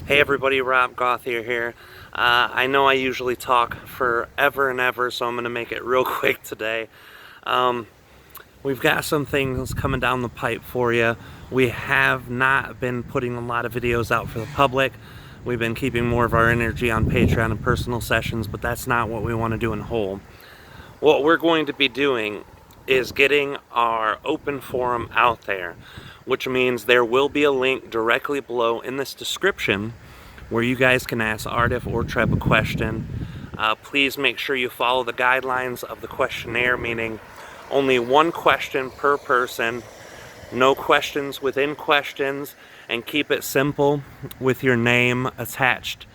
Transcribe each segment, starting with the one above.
Hey everybody, Rob Gauthier here. I know I usually talk forever and ever, so I'm going to make it real quick today. We've got some things coming down the pipe for you. We have not been putting a lot of videos out for the public. We've been keeping more of our energy on Patreon and personal sessions, but that's not what we want to do in whole. What we're going to be doing is getting our open forum out there, which means there will be a link directly below in this description where you guys can ask Aridif or Treb a question. Please make sure you follow the guidelines of the questionnaire, meaning only one question per person, no questions within questions, and keep it simple with your name attached.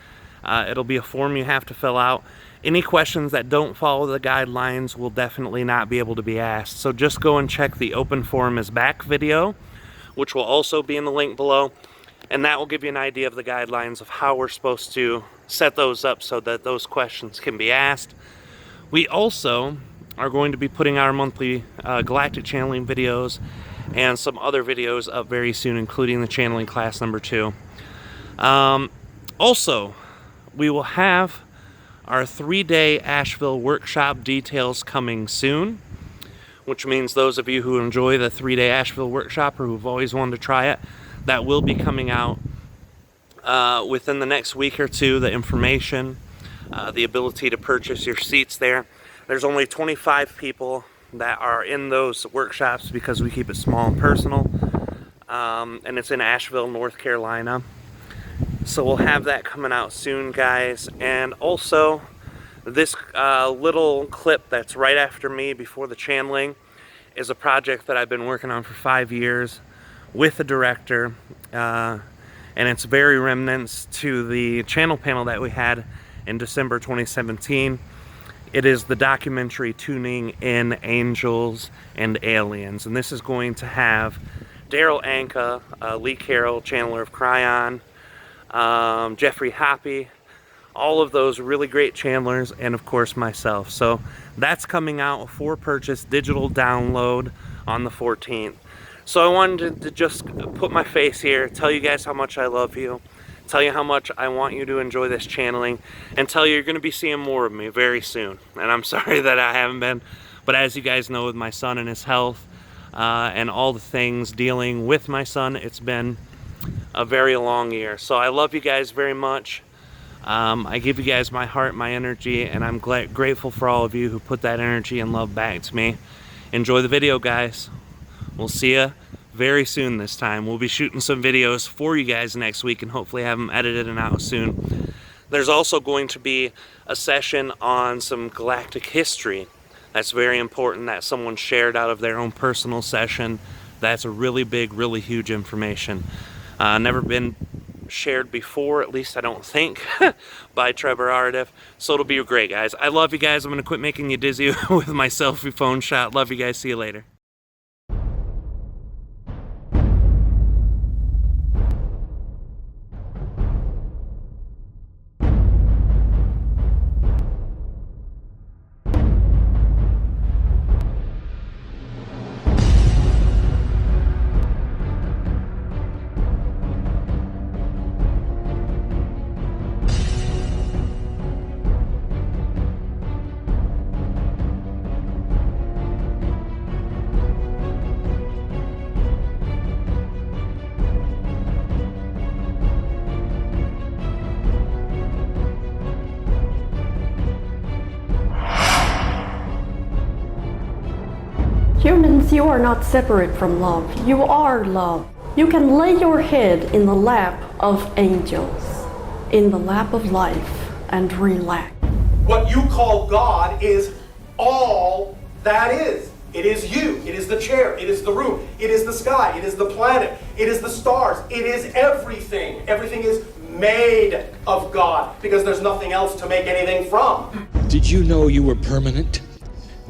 It'll be a form you have to fill out. Any questions that don't follow the guidelines will definitely not be able to be asked. So just go and check the Open Forum is Back video, which will also be in the link below. And that will give you an idea of the guidelines of how we're supposed to set those up so that those questions can be asked. We also are going to be putting our monthly Galactic Channeling videos and some other videos up very soon, including the Channeling Class number 2. Also, we will have our 3-day Asheville workshop details coming soon, which means those of you who enjoy the 3-day Asheville workshop or who've always wanted to try it, that will be coming out within the next week or two. The information, the ability to purchase your seats there. There's only 25 people that are in those workshops because we keep it small and personal, and it's in Asheville, North Carolina. So we'll have that coming out soon, guys. And also, this little clip that's right after me before the channeling is a project that I've been working on for 5 years with the director, and it's very remnants to the channel panel that we had in December 2017. It is the documentary Tuning in Angels and Aliens, and this is going to have Daryl Anka, Lee Carroll, channeler of Cryon, Jeffrey Hoppy, all of those really great channelers, and of course myself. So that's coming out for purchase, digital download on the 14th. So I wanted to just put my face here, tell you guys how much I love you, tell you how much I want you to enjoy this channeling, and tell you you're going to be seeing more of me very soon. And I'm sorry that I haven't been, but as you guys know, with my son and his health and all the things dealing with my son, it's been a very long year. So I love you guys very much. I give you guys my heart, my energy, and I'm grateful for all of you who put that energy and love back to me. Enjoy the video, guys. We'll see you very soon this time. We'll be shooting some videos for you guys next week and hopefully have them edited and out soon. There's also going to be a session on some galactic history. That's very important, that someone shared out of their own personal session. That's a really big, really huge information. Never been shared before, at least I don't think, by Treb or Aridif. So it'll be great, guys. I love you guys. I'm going to quit making you dizzy with my selfie phone shot. Love you guys. See you later. Humans, you are not separate from love. You are love. You can lay your head in the lap of angels, in the lap of life, and relax. What you call God is all that is. It is you. It is the chair. It is the room. It is the sky. It is the planet. It is the stars. It is everything. Everything is made of God because there's nothing else to make anything from. Did you know you were permanent?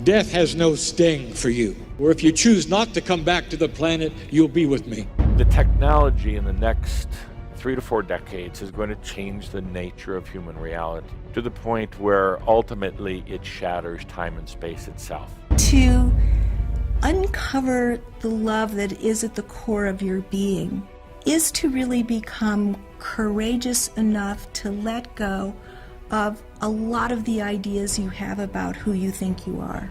Death has no sting for you. Or if you choose not to come back to the planet, you'll be with me. The technology in the next 3 to 4 decades is going to change the nature of human reality to the point where ultimately it shatters time and space itself. To uncover the love that is at the core of your being is to really become courageous enough to let go of a lot of the ideas you have about who you think you are.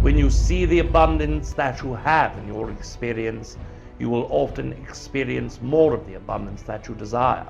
When you see the abundance that you have in your experience, you will often experience more of the abundance that you desire.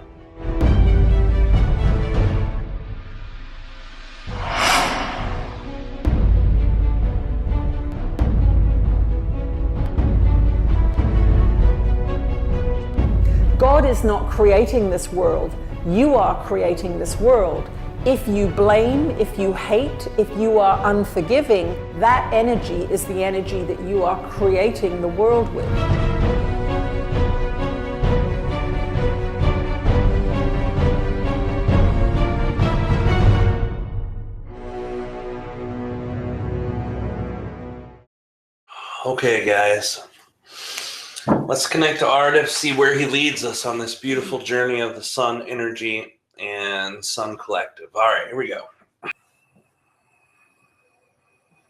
God is not creating this world. You are creating this world. If you blame, if you hate, if you are unforgiving, that energy is the energy that you are creating the world with. Okay, guys. Let's connect to Aridif, see where he leads us on this beautiful journey of the Sun energy and Sun Collective. All right, here we go.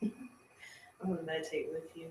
I'm going to meditate with you.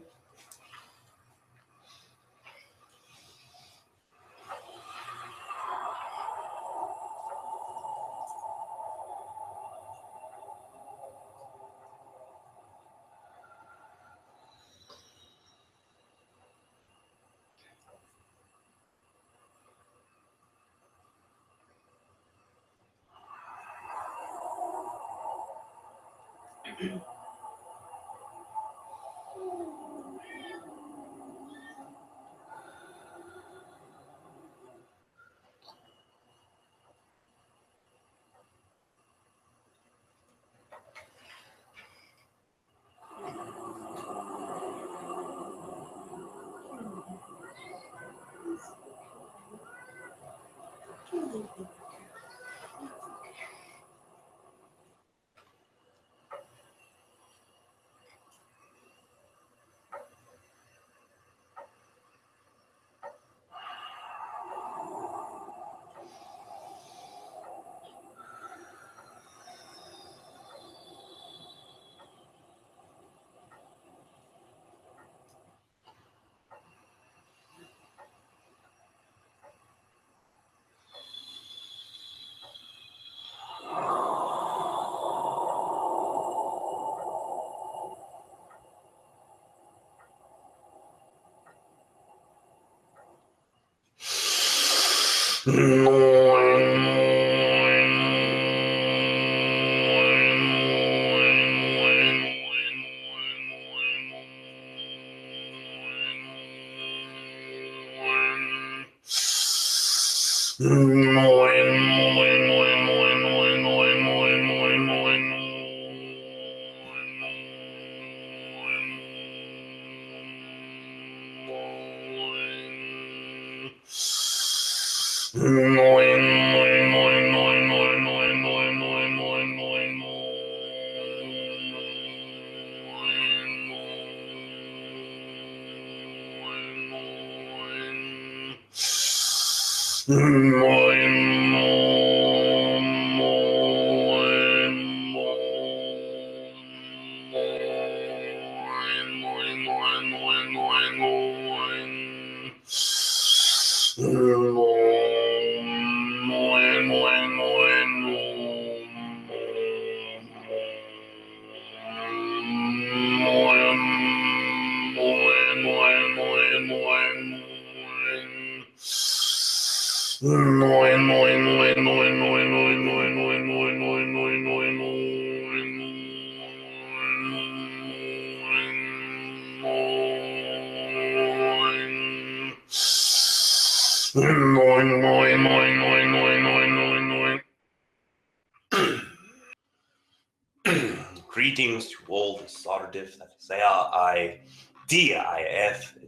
Greetings to all the Aridif, that is A-R-I-D-I-F,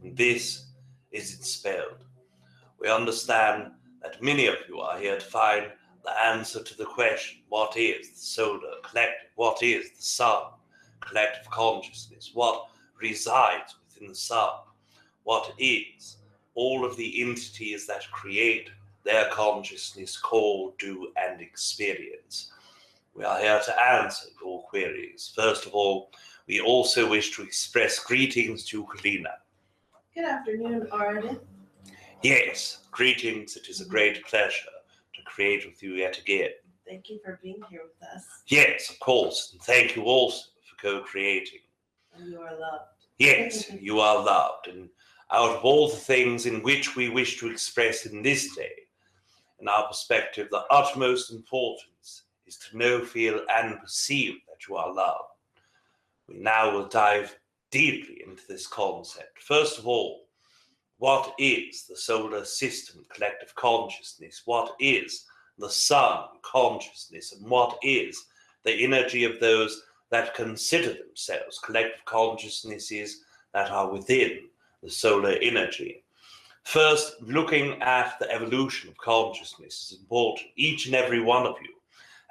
and this is it spelled. We understand that many of you are here to find the answer to the question, what is the solar collective? What is the sun collective consciousness? What resides within the sun? What is all of the entities that create their consciousness, call, do, and experience? We are here to answer your queries. First of all, we also wish to express greetings to Kalina. Good afternoon, Aridif. Yes, Greetings, it is a great pleasure to create with you yet again. Thank you for being here with us. Yes, of course, and thank you also for co-creating. And you are loved. Yes, you are loved, and out of all the things in which we wish to express in this day, in our perspective, the utmost importance is to know, feel, and perceive that you are loved. We now will dive deeply into this concept. First of all, what is the solar system collective consciousness? What is the sun consciousness? And what is the energy of those that consider themselves collective consciousnesses that are within the solar energy? First, looking at the evolution of consciousness is important. Each and every one of you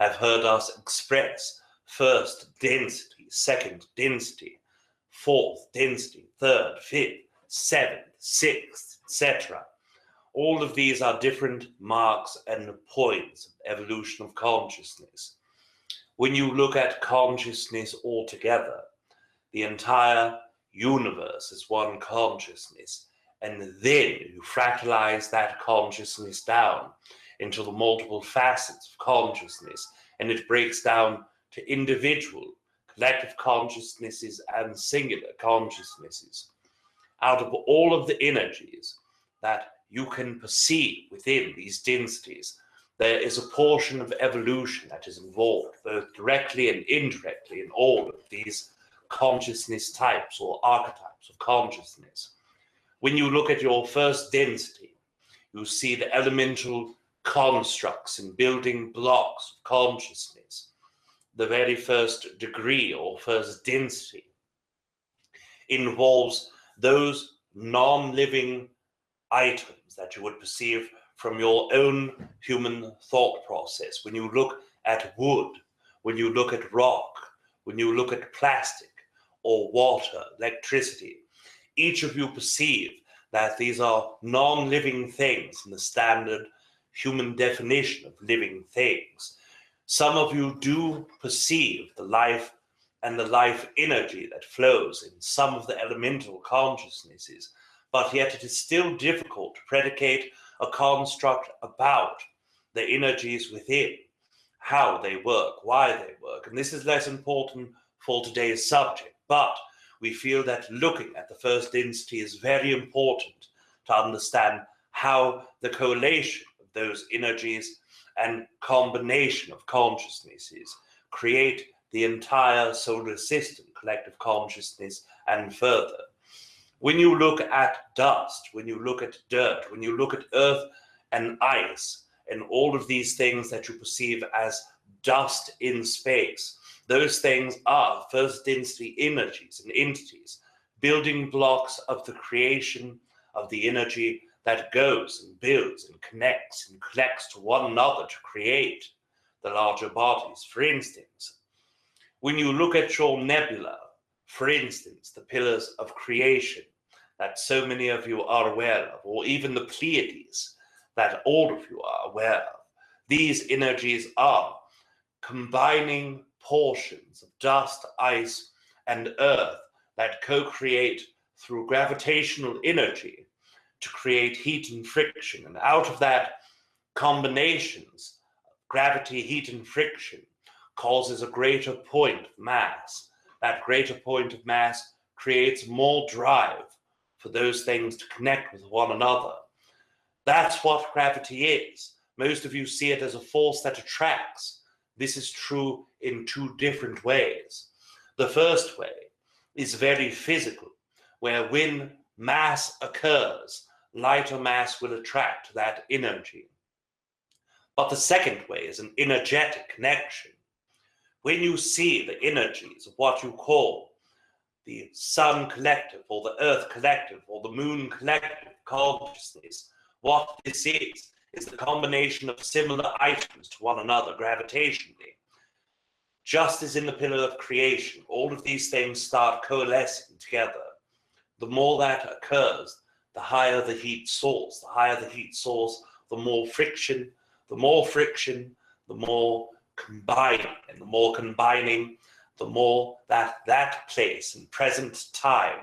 have heard us express first density, second density, fourth density, third, fifth, seventh, sixth, etc. All of these are different marks and points of evolution of consciousness. When you look at consciousness altogether, the entire universe is one consciousness, and then you fractalize that consciousness down into the multiple facets of consciousness, and it breaks down to individual collective consciousnesses and singular consciousnesses. Out of all of the energies that you can perceive within these densities, there is a portion of evolution that is involved, both directly and indirectly, in all of these consciousness types or archetypes of consciousness. When you look at your first density, you see the elemental constructs and building blocks of consciousness. The very first degree or first density involves those non-living items that you would perceive from your own human thought process. When you look at wood, when you look at rock, when you look at plastic or water, electricity, each of you perceive that these are non-living things in the standard human definition of living things. Some of you do perceive the life and the life energy that flows in some of the elemental consciousnesses, but yet it is still difficult to predicate a construct about the energies within, how they work, why they work. And this is less important for today's subject, but we feel that looking at the first density is very important to understand how the correlation of those energies and combination of consciousnesses create the entire solar system, collective consciousness, and further. When you look at dust, when you look at dirt, when you look at earth and ice, and all of these things that you perceive as dust in space, those things are first density energies and entities, building blocks of the creation of the energy that goes and builds and collects to one another to create the larger bodies. For instance, when you look at your nebula, for instance, the pillars of creation that so many of you are aware of, or even the Pleiades that all of you are aware of, these energies are combining portions of dust, ice, and earth that co-create through gravitational energy to create heat and friction. And out of that combinations, gravity, heat, and friction causes a greater point of mass. That greater point of mass creates more drive for those things to connect with one another. That's what gravity is. Most of you see it as a force that attracts. This is true in two different ways. The first way is very physical, where when mass occurs, lighter mass will attract that energy. But the second way is an energetic connection. When you see the energies of what you call the sun collective or the earth collective or the moon collective consciousness, what this is the combination of similar items to one another gravitationally. Just as in the pillar of creation, all of these things start coalescing together. The more that occurs, the higher the heat source. The higher the heat source, the more friction, the more combining, and the more combining, the more that place in present time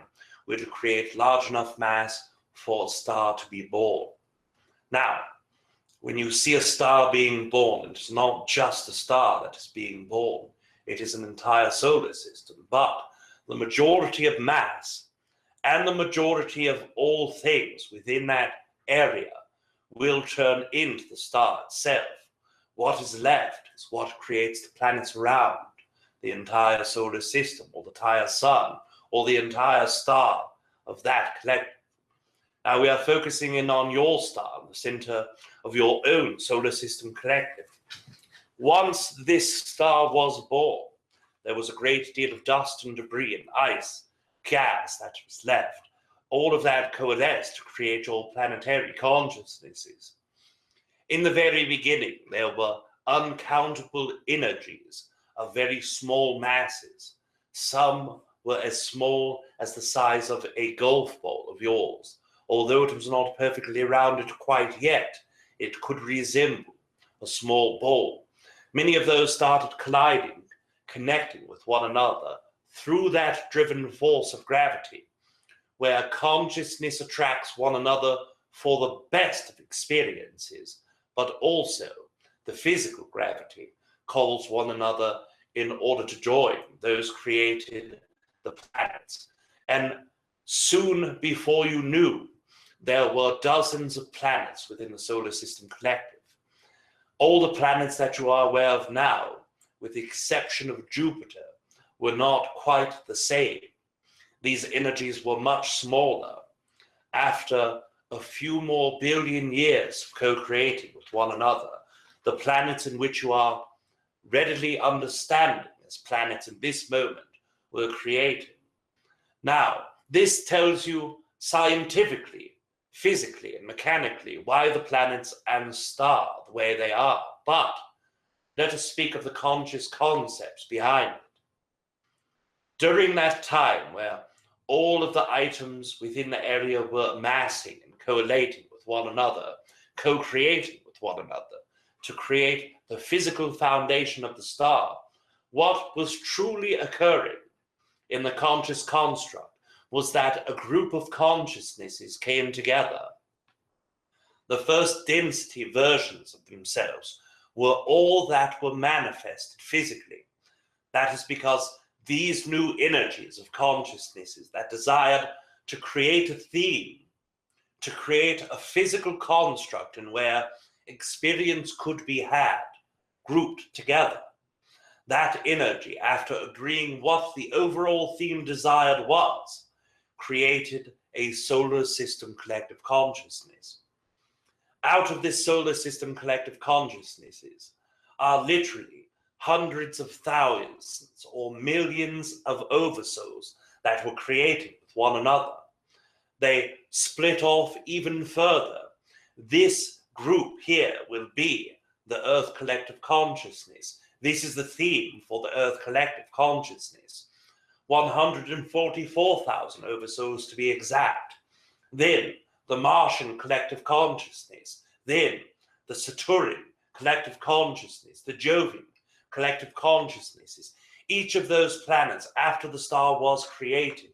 will create large enough mass for a star to be born. Now, when you see a star being born, it's not just a star that is being born. It is an entire solar system. But the majority of mass and the majority of all things within that area will turn into the star itself. What is left is what creates the planets around the entire solar system, or the entire sun, or the entire star of that collective. Now we are focusing in on your star, the center of your own solar system collective. Once this star was born, there was a great deal of dust and debris and ice, gas that was left. All of that coalesced to create your planetary consciousnesses. In the very beginning, there were uncountable energies of very small masses. Some were as small as the size of a golf ball of yours. Although it was not perfectly rounded quite yet, it could resemble a small ball. Many of those started colliding, connecting with one another through that driven force of gravity, where consciousness attracts one another for the best of experiences, but also the physical gravity calls one another in order to join those created the planets. And soon before you knew, there were dozens of planets within the solar system collective. All the planets that you are aware of now, with the exception of Jupiter, were not quite the same. These energies were much smaller. After a few more billion years of co-creating with one another, the planets in which you are readily understanding as planets in this moment were created. Now, this tells you scientifically, physically, and mechanically why the planets and star are the way they are. But let us speak of the conscious concepts behind it. During that time where all of the items within the area were massing and collating with one another, co-creating with one another to create the physical foundation of the star, what was truly occurring in the conscious construct was that a group of consciousnesses came together. The first density versions of themselves were all that were manifested physically. That is because these new energies of consciousnesses that desired to create a theme, to create a physical construct in where experience could be had, grouped together. That energy, after agreeing what the overall theme desired was, created a solar system collective consciousness. Out of this solar system collective consciousnesses are literally hundreds of thousands or millions of oversouls that were created with one another. They split off even further. This group here will be the Earth Collective Consciousness. This is the theme for the Earth Collective Consciousness. 144,000 oversouls to be exact. Then the Martian Collective Consciousness. Then the Saturnian Collective Consciousness. The Jovian Collective Consciousnesses. Each of those planets, after the star was created,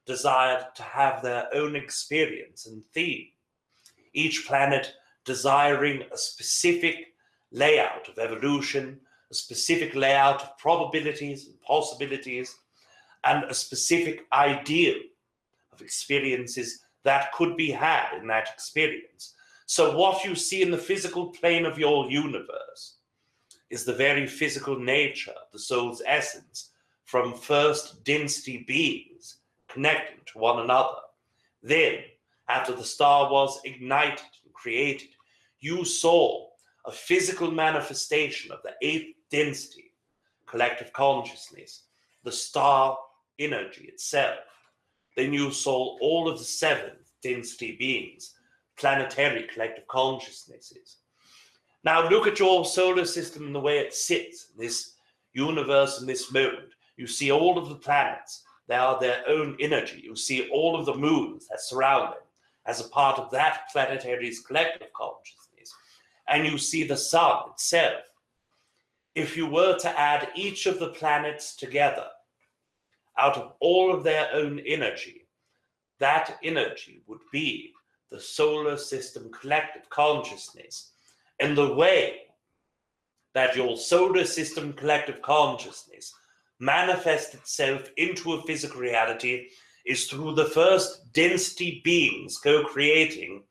desired to have their own experience and theme. Each planet desiring a specific layout of evolution, a specific layout of probabilities and possibilities, and a specific ideal of experiences that could be had in that experience. So what you see in the physical plane of your universe is the very physical nature of the soul's essence from first density beings connecting to one another. Then, after the star was ignited and created, you saw a physical manifestation of the 8th density collective consciousness, the star energy itself. Then you saw all of the 7th density beings, planetary collective consciousnesses. Now look at your solar system and the way it sits in this universe in this moment. You see all of the planets. They are their own energy. You see all of the moons that surround them as a part of that planetary's collective consciousness. And you see the sun itself. If you were to add each of the planets together, out of all of their own energy, that energy would be the solar system collective consciousness. And the way that your solar system collective consciousness manifests itself into a physical reality is through the first density beings co-creating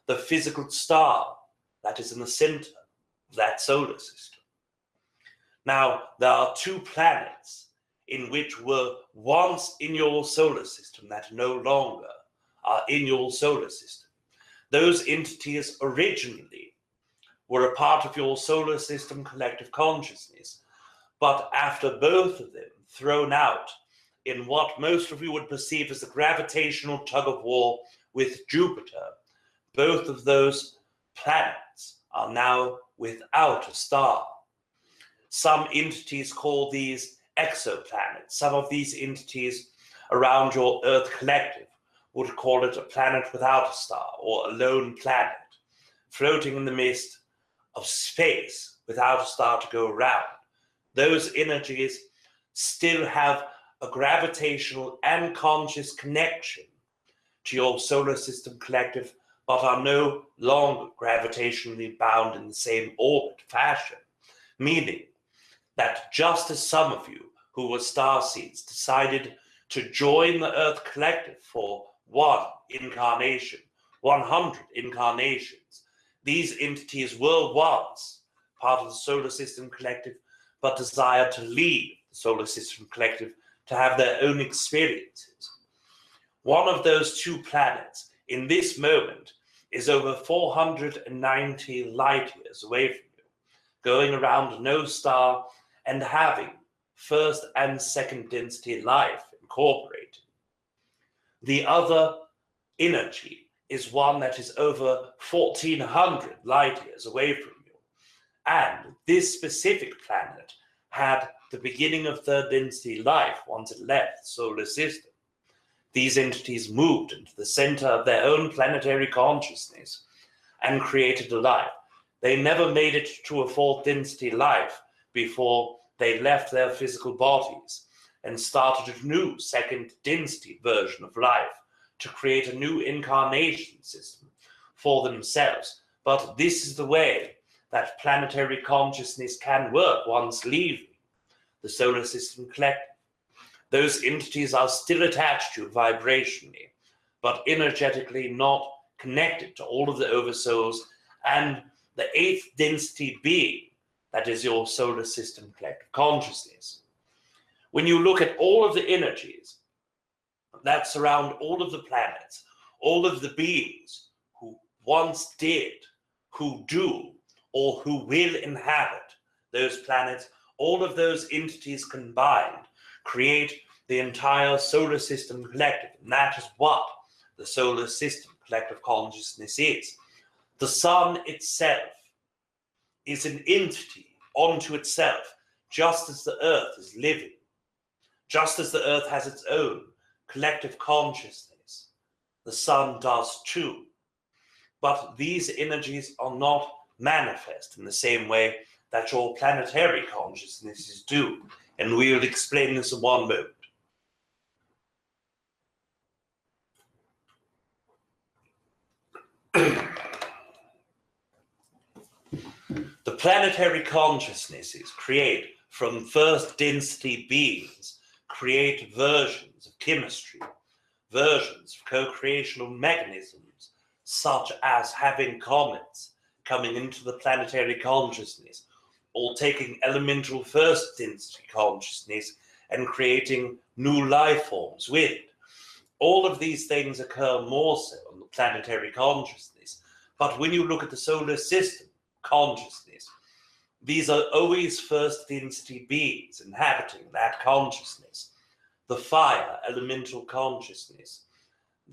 the physical star that is in the center of that solar system. Now, there are two planets in which were once in your solar system that no longer are in your solar system. Those entities originally were a part of your solar system collective consciousness, but after both of them thrown out in what most of you would perceive as a gravitational tug of war with Jupiter, both of those planets are now without a star. Some entities call these exoplanets. Some of these entities around your Earth collective would call it a planet without a star, or a lone planet, floating in the mist of space without a star to go around. Those energies still have a gravitational and conscious connection to your solar system collective, but are no longer gravitationally bound in the same orbit fashion, meaning that just as some of you who were starseeds decided to join the Earth collective for one incarnation, 100 incarnations, these entities were once part of the solar system collective, but desired to leave the solar system collective to have their own experiences. One of those two planets in this moment is over 490 light years away from you, going around no star and having first and second density life incorporated. The other energy is one that is over 1400 light years away from you. And this specific planet had the beginning of third density life once it left the solar system. These entities moved into the center of their own planetary consciousness and created a life. They never made it to a fourth density life before they left their physical bodies and started a new second density version of life to create a new incarnation system for themselves. But this is the way that planetary consciousness can work once leaving the solar system collective. Those entities are still attached to you vibrationally, but energetically not connected to all of the oversouls and the eighth density being that is your solar system collective consciousness. When you look at all of the energies that surround all of the planets, all of the beings who once did, who do, or who will inhabit those planets, all of those entities combined create the entire solar system collective. And that is what the solar system collective consciousness is. The sun itself is an entity onto itself, just as the earth is living, just as the earth has its own collective consciousness. The sun does too. But these energies are not manifest in the same way that your planetary consciousnesses do. And we will explain this in one moment. The planetary consciousnesses create from first density beings, create versions of chemistry, versions of co-creational mechanisms, such as having comets coming into the planetary consciousness, or taking elemental first density consciousness and creating new life forms with it. All of these things occur more so in the planetary consciousness. But when you look at the solar system consciousness, these are always first density beings inhabiting that consciousness. The fire elemental consciousness,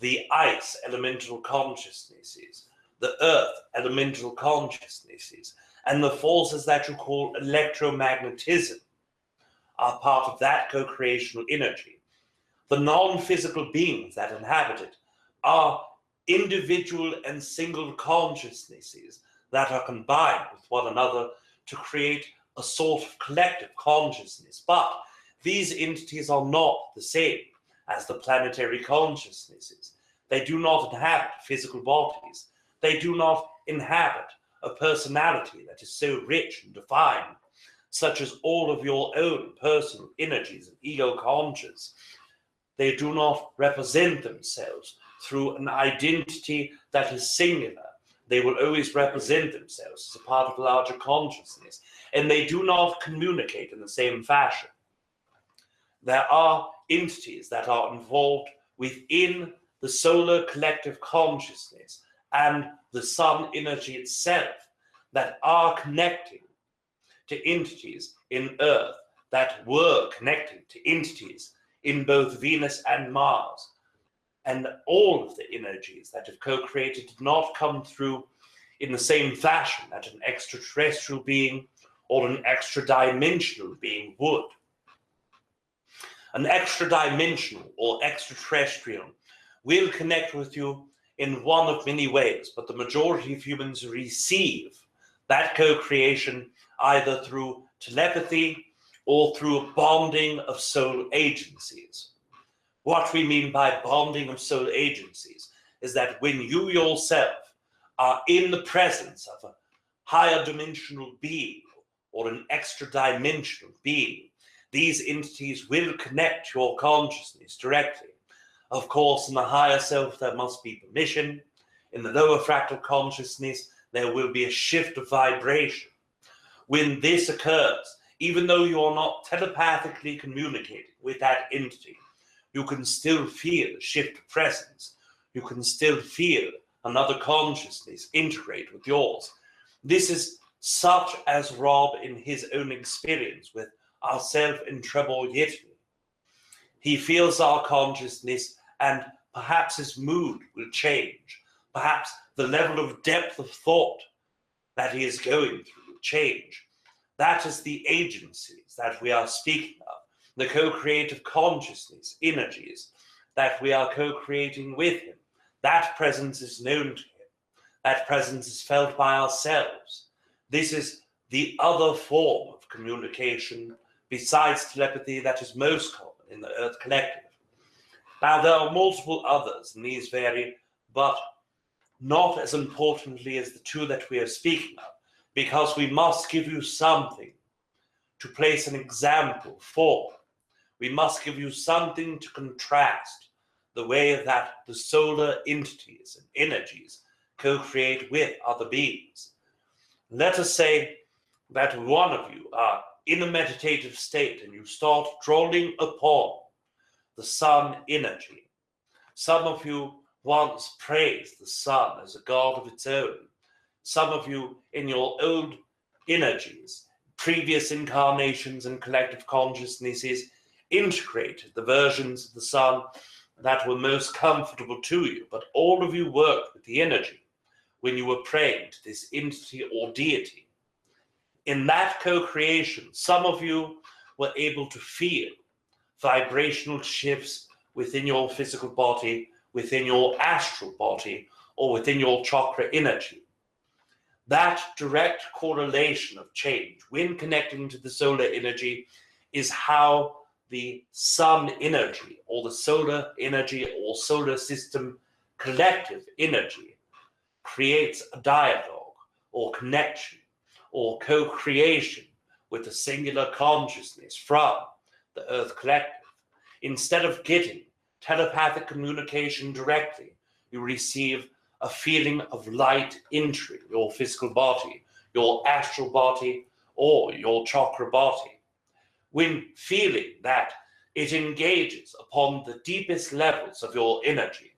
the ice elemental consciousnesses, the earth elemental consciousnesses, and the forces that you call electromagnetism are part of that co-creational energy. The non-physical beings that inhabit it are individual and single consciousnesses that are combined with one another to create a sort of collective consciousness. But these entities are not the same as the planetary consciousnesses. They do not inhabit physical bodies. They do not inhabit a personality that is so rich and defined, such as all of your own personal energies and ego conscious. They do not represent themselves through an identity that is singular. They will always represent themselves as a part of larger consciousness, and they do not communicate in the same fashion. There are entities that are involved within the solar collective consciousness and the sun energy itself that are connecting to entities in Earth, that were connecting to entities in both Venus and Mars. And all of the energies that have co-created did not come through in the same fashion that an extraterrestrial being or an extra-dimensional being would. An extra-dimensional or extraterrestrial will connect with you in one of many ways, but the majority of humans receive that co-creation either through telepathy or through a bonding of soul agencies. What we mean by bonding of soul agencies is that when you yourself are in the presence of a higher dimensional being or an extra dimensional being, these entities will connect your consciousness directly. Of course, in the higher self, there must be permission. In the lower fractal consciousness, there will be a shift of vibration. When this occurs, even though you are not telepathically communicating with that entity, you can still feel a shift of presence. You can still feel another consciousness integrate with yours. This is such as Rob in his own experience with ourself in Treb Bor Yit NE. He feels our consciousness and perhaps his mood will change. Perhaps the level of depth of thought that he is going through will change. That is the agencies that we are speaking of, the co-creative consciousness, energies that we are co-creating with him. That presence is known to him. That presence is felt by ourselves. This is the other form of communication besides telepathy that is most common in the Earth Collective. Now, there are multiple others, and these vary, but not as importantly as the two that we are speaking of, because we must give you something to place an example for. We must give you something to contrast the way that the solar entities and energies co-create with other beings. Let us say that one of you are in a meditative state and you start drawing upon the sun energy. Some of you once praised the sun as a god of its own. Some of you in your old energies, previous incarnations and collective consciousnesses, integrated the versions of the sun that were most comfortable to you, but all of you worked with the energy when you were praying to this entity or deity. In that co-creation, some of you were able to feel vibrational shifts within your physical body, within your astral body, or within your chakra energy. That direct correlation of change when connecting to the solar energy is how the sun energy or the solar energy or solar system collective energy creates a dialogue or connection or co-creation with the singular consciousness from the Earth Collective. Instead of getting telepathic communication directly, you receive a feeling of light entering your physical body, your astral body, or your chakra body. When feeling that, it engages upon the deepest levels of your energy.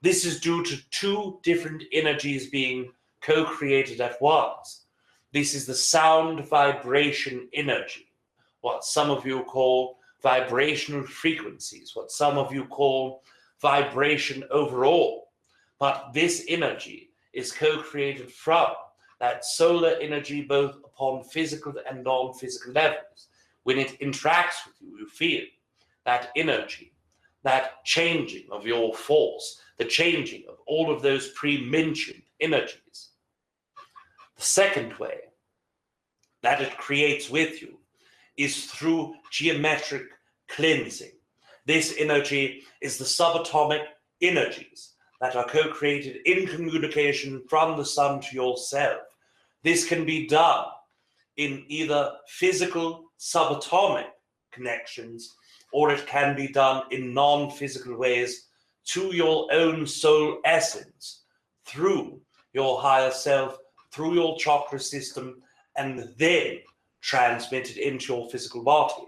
This is due to two different energies being co-created at once. This is the sound vibration energy, what some of you call vibrational frequencies, what some of you call vibration overall. But this energy is co-created from that solar energy both upon physical and non-physical levels. When it interacts with you, you feel that energy, that changing of your force, the changing of all of those pre-mentioned energies. The second way that it creates with you is through geometric cleansing. This energy is the subatomic energies that are co-created in communication from the sun to yourself. This can be done in either physical subatomic connections, or it can be done in non-physical ways to your own soul essence, through your higher self, through your chakra system, and then transmitted into your physical body.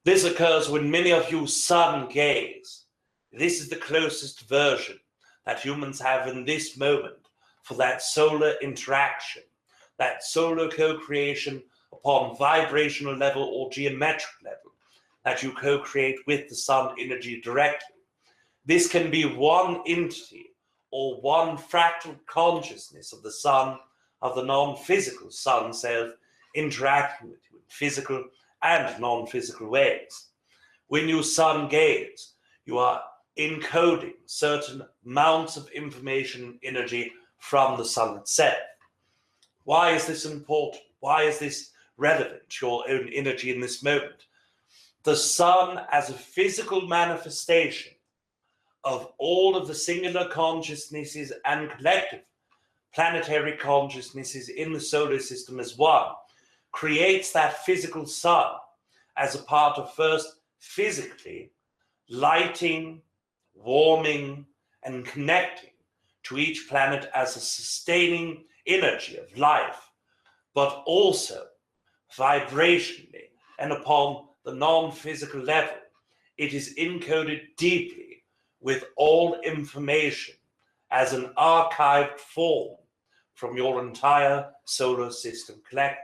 This occurs when many of you sun gaze. This is the closest version that humans have in this moment for that solar interaction, that solar co-creation upon vibrational level or geometric level, that you co-create with the sun energy directly. This can be one entity or one fractal consciousness of the sun, of the non-physical sun self, interacting with you in physical and non-physical ways. When you sun gaze, you are encoding certain amounts of information energy from the sun itself. Why is this important? Why is this relevant to your own energy in this moment? The sun, as a physical manifestation of all of the singular consciousnesses and collective planetary consciousnesses in the solar system as one, creates that physical sun as a part of first physically lighting, warming, and connecting to each planet as a sustaining energy of life, but also vibrationally and upon the non-physical level, it is encoded deeply with all information as an archived form from your entire solar system collective.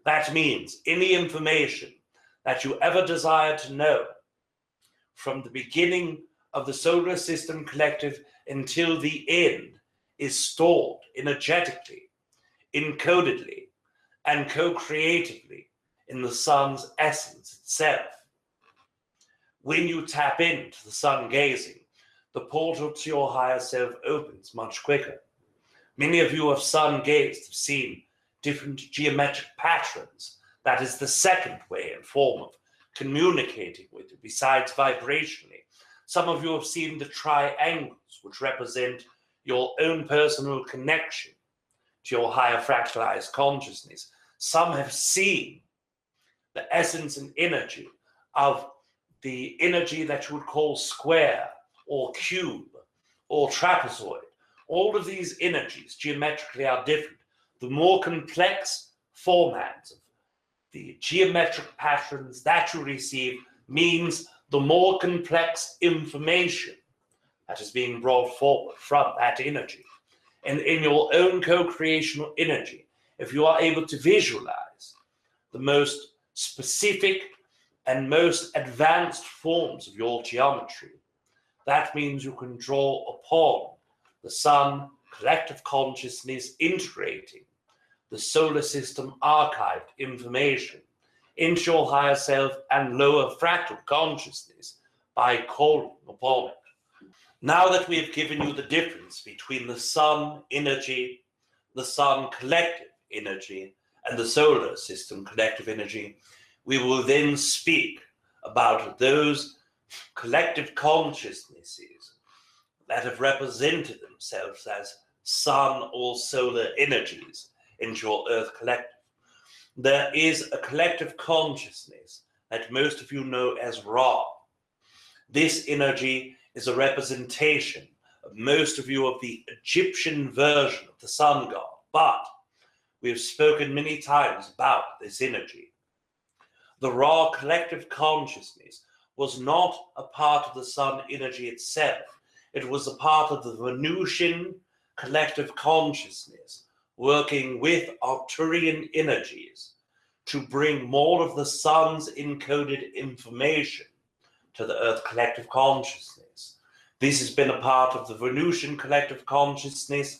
That means any information that you ever desire to know from the beginning of the solar system collective until the end is stored energetically, encodedly, and co-creatively in the sun's essence itself. When you tap into the sun gazing, the portal to your higher self opens much quicker. Many of you have sun gazed, have seen different geometric patterns. That is the second way and form of communicating with you, besides vibrationally. Some of you have seen the triangles, which represent your own personal connection to your higher fractalized consciousness. Some have seen the essence and energy of the energy that you would call square or cube or trapezoid. All of these energies geometrically are different. The more complex formats of the geometric patterns that you receive means the more complex information that is being brought forward from that energy. And in your own co-creational energy, if you are able to visualize the most specific and most advanced forms of your geometry, that means you can draw upon the sun collective consciousness integrating the solar system archived information into your higher self and lower fractal consciousness by calling upon it. Now that we have given you the difference between the sun energy, the sun collective energy, and the solar system collective energy, we will then speak about those collective consciousnesses that have represented themselves as sun or solar energies into your earth collective. There is a collective consciousness that most of you know as Ra. This energy is a representation of most of you of the Egyptian version of the sun god, but we have spoken many times about this energy. The Ra collective consciousness was not a part of the sun energy itself. It was a part of the Venusian collective consciousness working with Arcturian energies to bring more of the sun's encoded information to the earth collective consciousness. This has been a part of the Venusian collective consciousness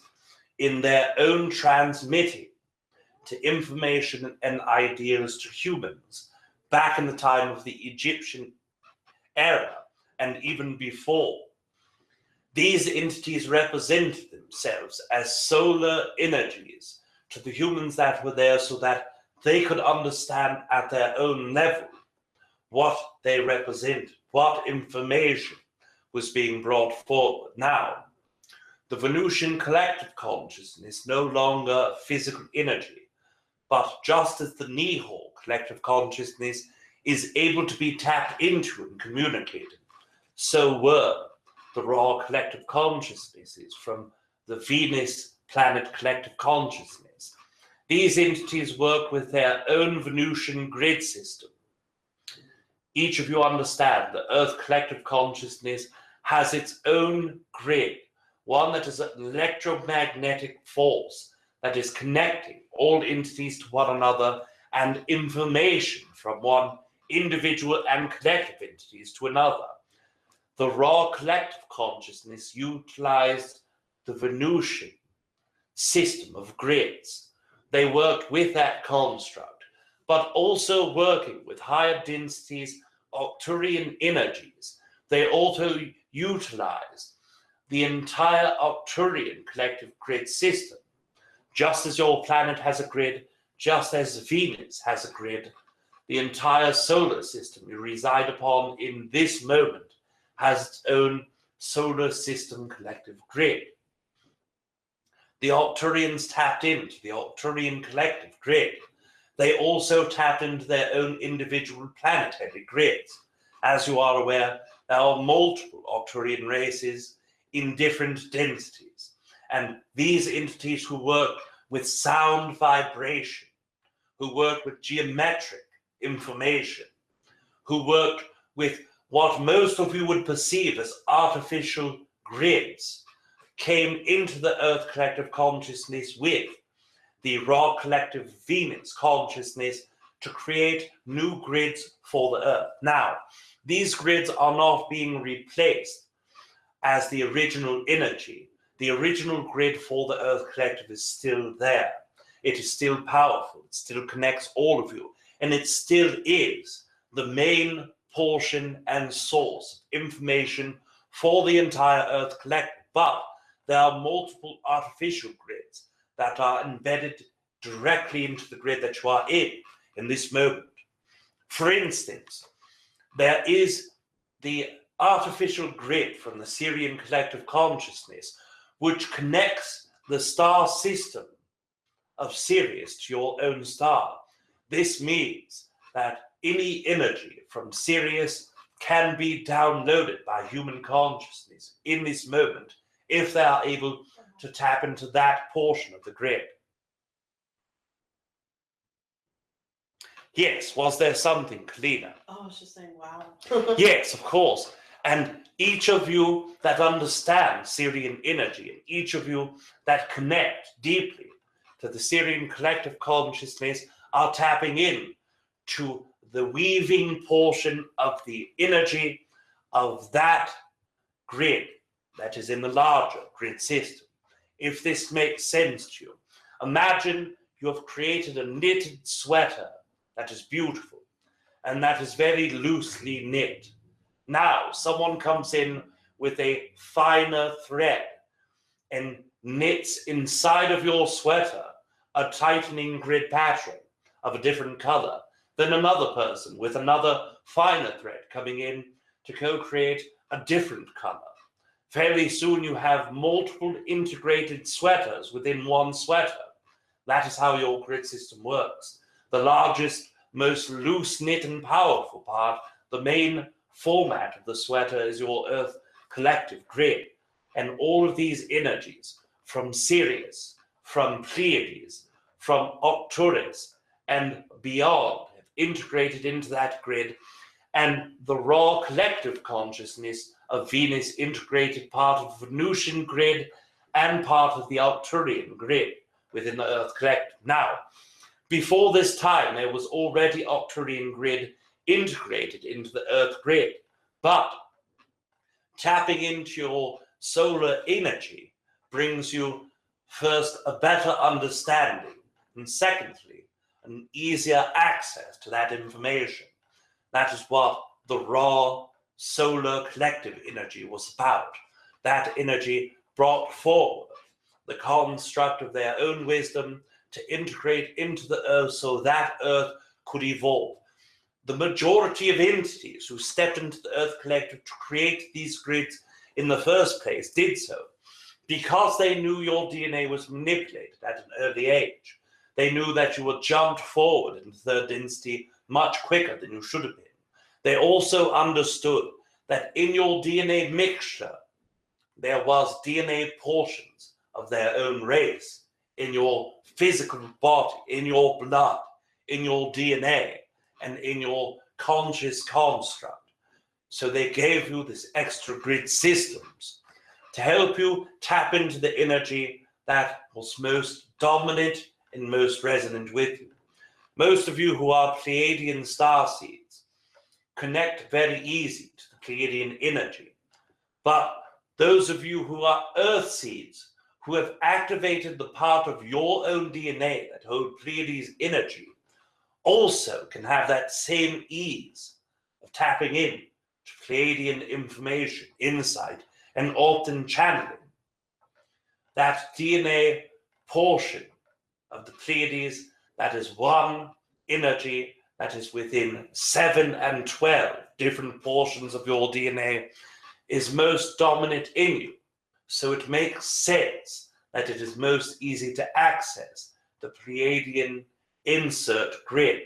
in their own transmitting to information and ideas to humans back in the time of the Egyptian era and even before. These entities represented themselves as solar energies to the humans that were there so that they could understand at their own level what they represent, what information, was being brought forward. Now, the Venusian collective consciousness is no longer physical energy, but just as the Nihil collective consciousness is able to be tapped into and communicated, so were the raw collective consciousnesses from the Venus planet collective consciousness. These entities work with their own Venusian grid system. Each of you understand the Earth collective consciousness has its own grid, one that is an electromagnetic force that is connecting all entities to one another and information from one individual and collective entities to another. The raw collective consciousness utilized the Venusian system of grids. They worked with that construct, but also working with higher densities, Arcturian energies. They also utilized the entire Arcturian collective grid system. Just as your planet has a grid, just as Venus has a grid, the entire solar system you reside upon in this moment has its own solar system collective grid. The Arcturians tapped into the Arcturian collective grid. They also tapped into their own individual planetary grids. As you are aware, there are multiple Arcturian races in different densities, and these entities who work with sound vibration, who work with geometric information, who work with what most of you would perceive as artificial grids, came into the Earth collective consciousness with the raw collective Venus consciousness to create new grids for the Earth. Now, these grids are not being replaced as the original energy. The original grid for the Earth collective is still there. It is still powerful. It still connects all of you. And it still is the main portion and source of information for the entire Earth collective. But there are multiple artificial grids that are embedded directly into the grid that you are in this moment. For instance, there is the artificial grid from the Syrian collective consciousness, which connects the star system of Sirius to your own star. This means that any energy from Sirius can be downloaded by human consciousness in this moment if they are able to tap into that portion of the grid. Yes, was there something, Kalina? Oh, I was just saying, wow. Yes, of course. And each of you that understand Syrian energy, and each of you that connect deeply to the Syrian collective consciousness are tapping in to the weaving portion of the energy of that grid that is in the larger grid system. If this makes sense to you, imagine you have created a knitted sweater that is beautiful and that is very loosely knit. Now someone comes in with a finer thread and knits inside of your sweater a tightening grid pattern of a different color. Then another person with another finer thread coming in to co-create a different color. Fairly soon you have multiple integrated sweaters within one sweater. That is how your grid system works. The largest, most loose-knit and powerful part, the main format of the sweater, is your Earth collective grid. And all of these energies from Sirius, from Pleiades, from Arcturus, and beyond have integrated into that grid, and the raw collective consciousness of Venus integrated part of the Venusian grid and part of the Arcturian grid within the Earth collective. Now, before this time, there was already Arcturian grid integrated into the Earth grid, but tapping into your solar energy brings you first a better understanding, and secondly, an easier access to that information. That is what the raw solar collective energy was about. That energy brought forward the construct of their own wisdom to integrate into the Earth so that Earth could evolve. the majority of entities who stepped into the Earth Collective to create these grids in the first place did so because they knew your DNA was manipulated at an early age. They knew that you were jumped forward in the third density much quicker than you should have been. They also understood that in your DNA mixture, there was DNA portions of their own race in your physical body, in your blood, in your DNA, and in your conscious construct. So they gave you this extra grid systems to help you tap into the energy that was most dominant and most resonant with you. Most of you who are Pleaidian star seeds connect very easy to the Pleaidian energy. But those of you who are Earth seeds, who have activated the part of your own DNA that hold Pleiades energy, also can have that same ease of tapping in to Pleaidian information, insight, and often channeling. That DNA portion of the Pleiades, that is one energy that is within 7 and 12 different portions of your DNA, is most dominant in you. So it makes sense that it is most easy to access the Pleiadian insert grid,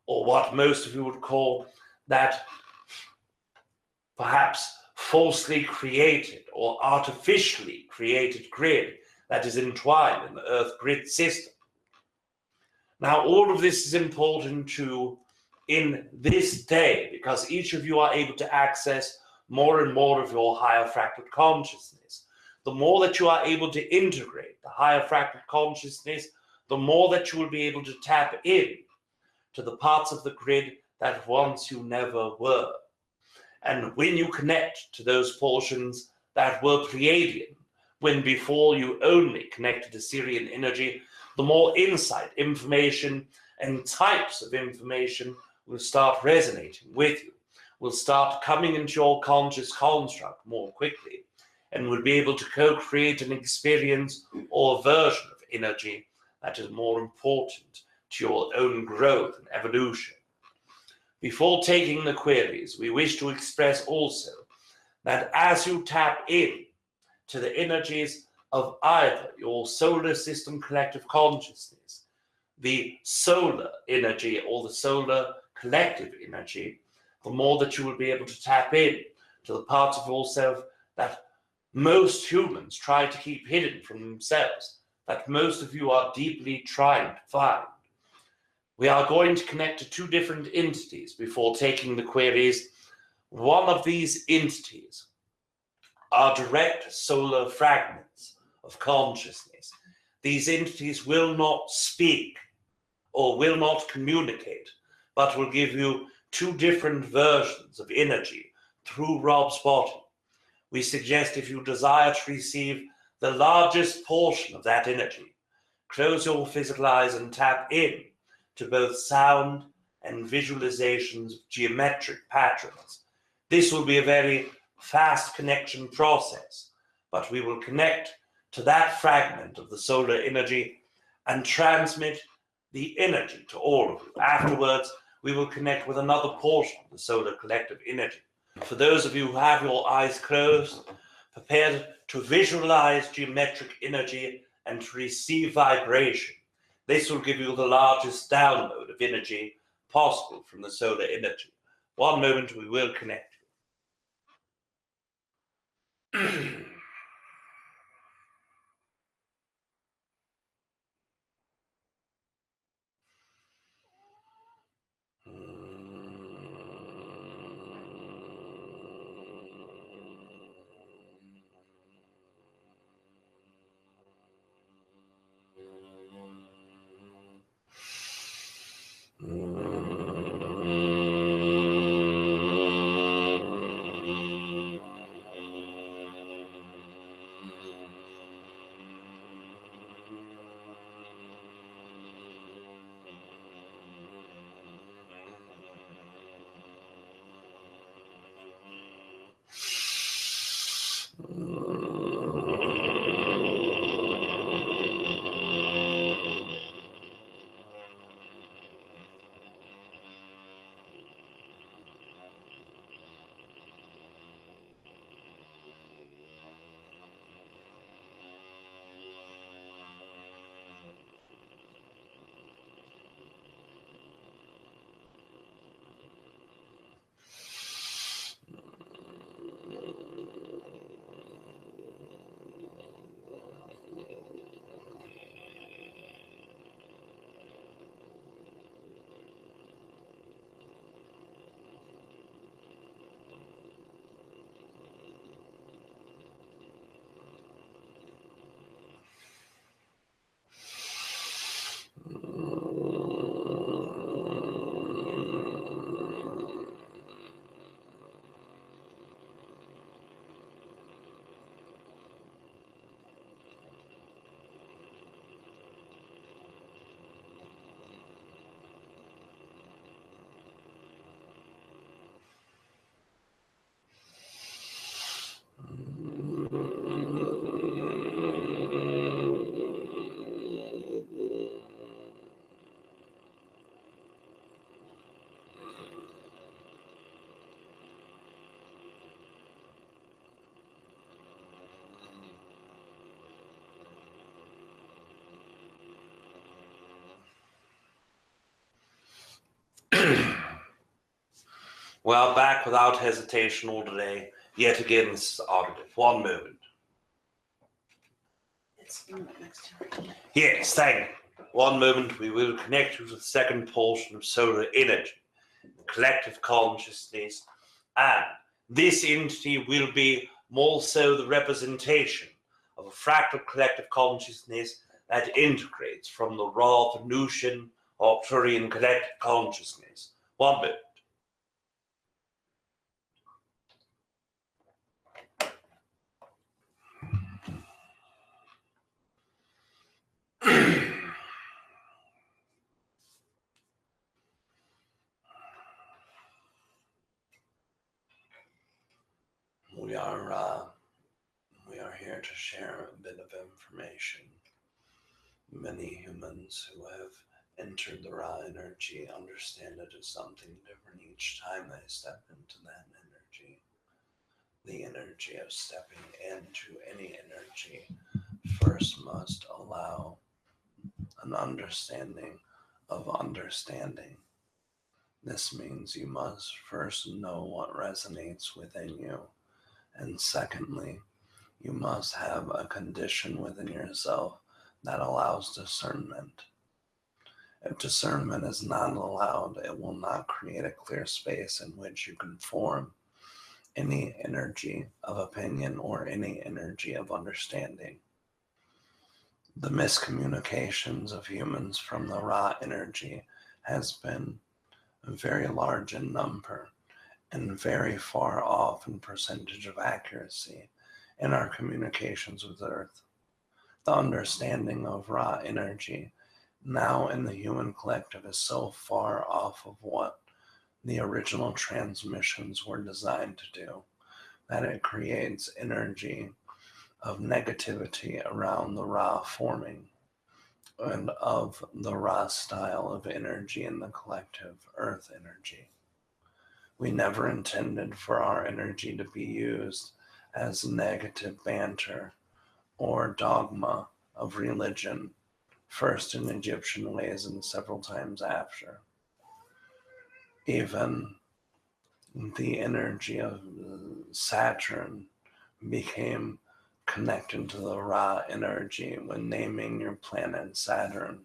or what most of you would call that perhaps falsely created or artificially created grid that is entwined in the Earth grid system. Now, all of this is important to in this day because each of you are able to access more and more of your higher fractal consciousness. The more that you are able to integrate the higher fractal consciousness, the more that you will be able to tap in to the parts of the grid that once you never were. And when you connect to those portions that were Pleiadian, when before you only connected to Syrian energy, the more insight, information, and types of information will start resonating with you, will start coming into your conscious construct more quickly, and will be able to co-create an experience or version of energy that is more important to your own growth and evolution. Before taking the queries, we wish to express also that as you tap in to the energies of either your solar system collective consciousness, the solar energy or the solar collective energy, the more that you will be able to tap in to the parts of yourself that most humans try to keep hidden from themselves, that most of you are deeply trying to find. We are going to connect to two different entities before taking the queries. One of these entities are direct solar fragments of consciousness. These entities will not speak or will not communicate, but will give you two different versions of energy through Rob's body. We suggest if you desire to receive the largest portion of that energy, close your physical eyes and tap in to both sound and visualizations of geometric patterns. This will be a very fast connection process, but we will connect to that fragment of the solar energy and transmit the energy to all of you. Afterwards, we will connect with another portion of the solar collective energy. For those of you who have your eyes closed, prepare to visualize geometric energy and to receive vibration. This will give you the largest download of energy possible from the solar energy. One moment, we will connect. Well, back without hesitation or delay. Yet again, this is Aridif. One moment. It's next to her. Yes, thank you. One moment, we will connect you to the second portion of solar energy, the collective consciousness, and this entity will be more so the representation of a fractal collective consciousness that integrates from the raw Venusian or Pleaidian collective consciousness. One moment. We are here to share a bit of information. Many humans who have entered the raw energy understand it as something different each time they step into that energy. The energy of stepping into any energy first must allow an understanding of understanding. This means you must first know what resonates within you, and secondly, you must have a condition within yourself that allows discernment. If discernment is not allowed, it will not create a clear space in which you can form any energy of opinion or any energy of understanding. The miscommunications of humans from the raw energy has been very large in number and very far off in percentage of accuracy in our communications with Earth. The understanding of raw energy now in the human collective is so far off of what the original transmissions were designed to do that it creates energy of negativity around the raw forming and of the raw style of energy in the collective Earth energy. We never intended for our energy to be used as negative banter or dogma of religion, first in Egyptian ways and several times after. Even the energy of Saturn became connected to the raw energy when naming your planet Saturn.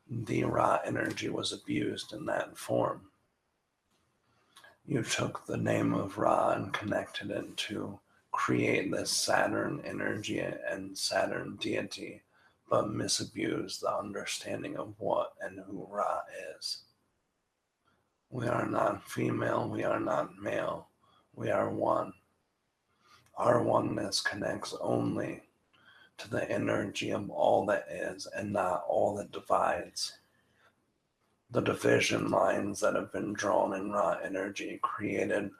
The raw energy was abused in that form. You took the name of Ra and connected it to create this Saturn energy and Saturn deity, but misabused the understanding of what and who Ra is. We are not female, we are not male, we are one. Our oneness connects only to the energy of all that is and not all that divides. The division lines that have been drawn in raw energy created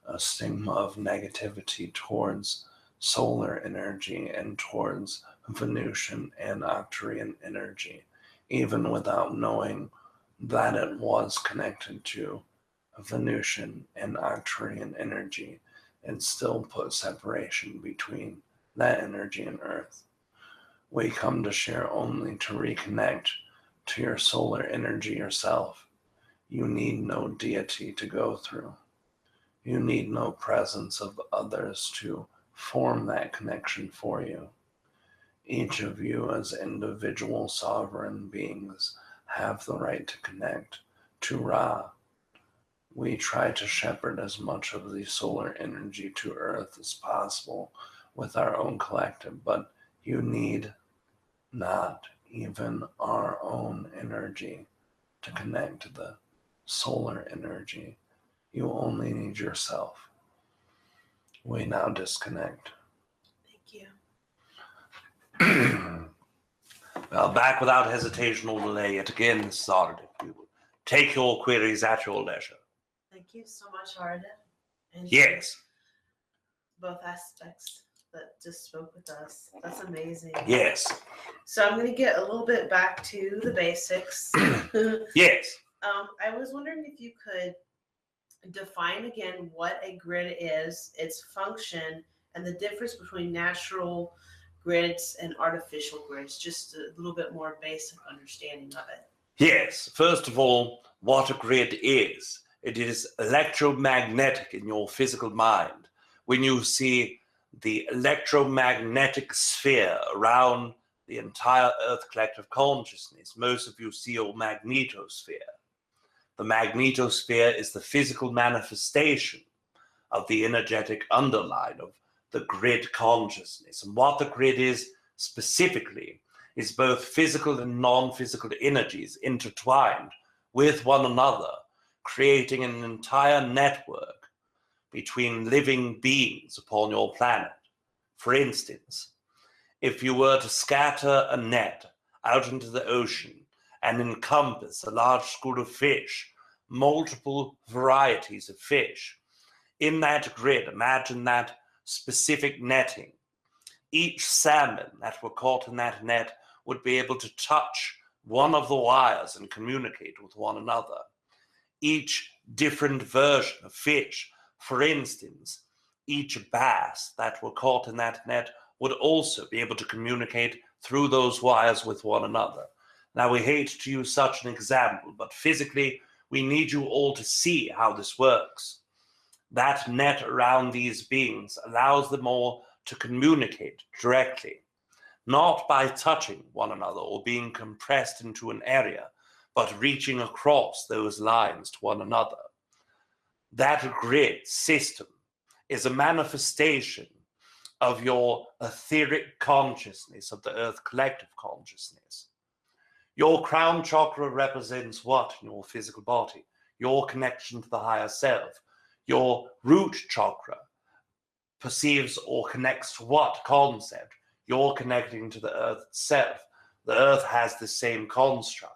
a stigma of negativity towards solar energy and towards Venusian and Arcturian energy, even without knowing that it was connected to Venusian and Arcturian energy, and still put separation between that energy and Earth. We come to share only to reconnect to your solar energy yourself. You need no deity to go through. You need no presence of others to form that connection for you. Each of you as individual sovereign beings have the right to connect to Ra. We try to shepherd as much of the solar energy to Earth as possible with our own collective, but you need not even our own energy to connect to the solar energy. You only need yourself. We now disconnect. Thank you. Well, back without hesitation or delay, yet again, this is Aridif. We will take your queries at your leisure. Thank you so much, Narada. And Yes. both aspects that just spoke with us. That's amazing. Yes. So I'm going to get a little bit back to the basics. Yes. I was wondering if you could define again what a grid is, its function, and the difference between natural grids and artificial grids. Just a little bit more basic understanding of it. Yes. First of all, what a grid is. It is electromagnetic in your physical mind. When you see the electromagnetic sphere around the entire Earth collective consciousness, most of you see your magnetosphere. The magnetosphere is the physical manifestation of the energetic underline of the grid consciousness. And what the grid is specifically is both physical and non-physical energies intertwined with one another, creating an entire network between living beings upon your planet. For instance, if you were to scatter a net out into the ocean and encompass a large school of fish, multiple varieties of fish, in that grid, imagine that specific netting. Each salmon that were caught in that net would be able to touch one of the wires and communicate with one another. Each different version of fish, for instance, each bass that were caught in that net would also be able to communicate through those wires with one another. Now, we hate to use such an example, but physically, we need you all to see how this works. That net around these beings allows them all to communicate directly, not by touching one another or being compressed into an area, but reaching across those lines to one another. That grid system is a manifestation of your etheric consciousness, of the Earth collective consciousness. Your crown chakra represents what in your physical body? Your connection to the higher self. Your root chakra perceives or connects to what concept? You're connecting to the Earth itself. The Earth has the same construct.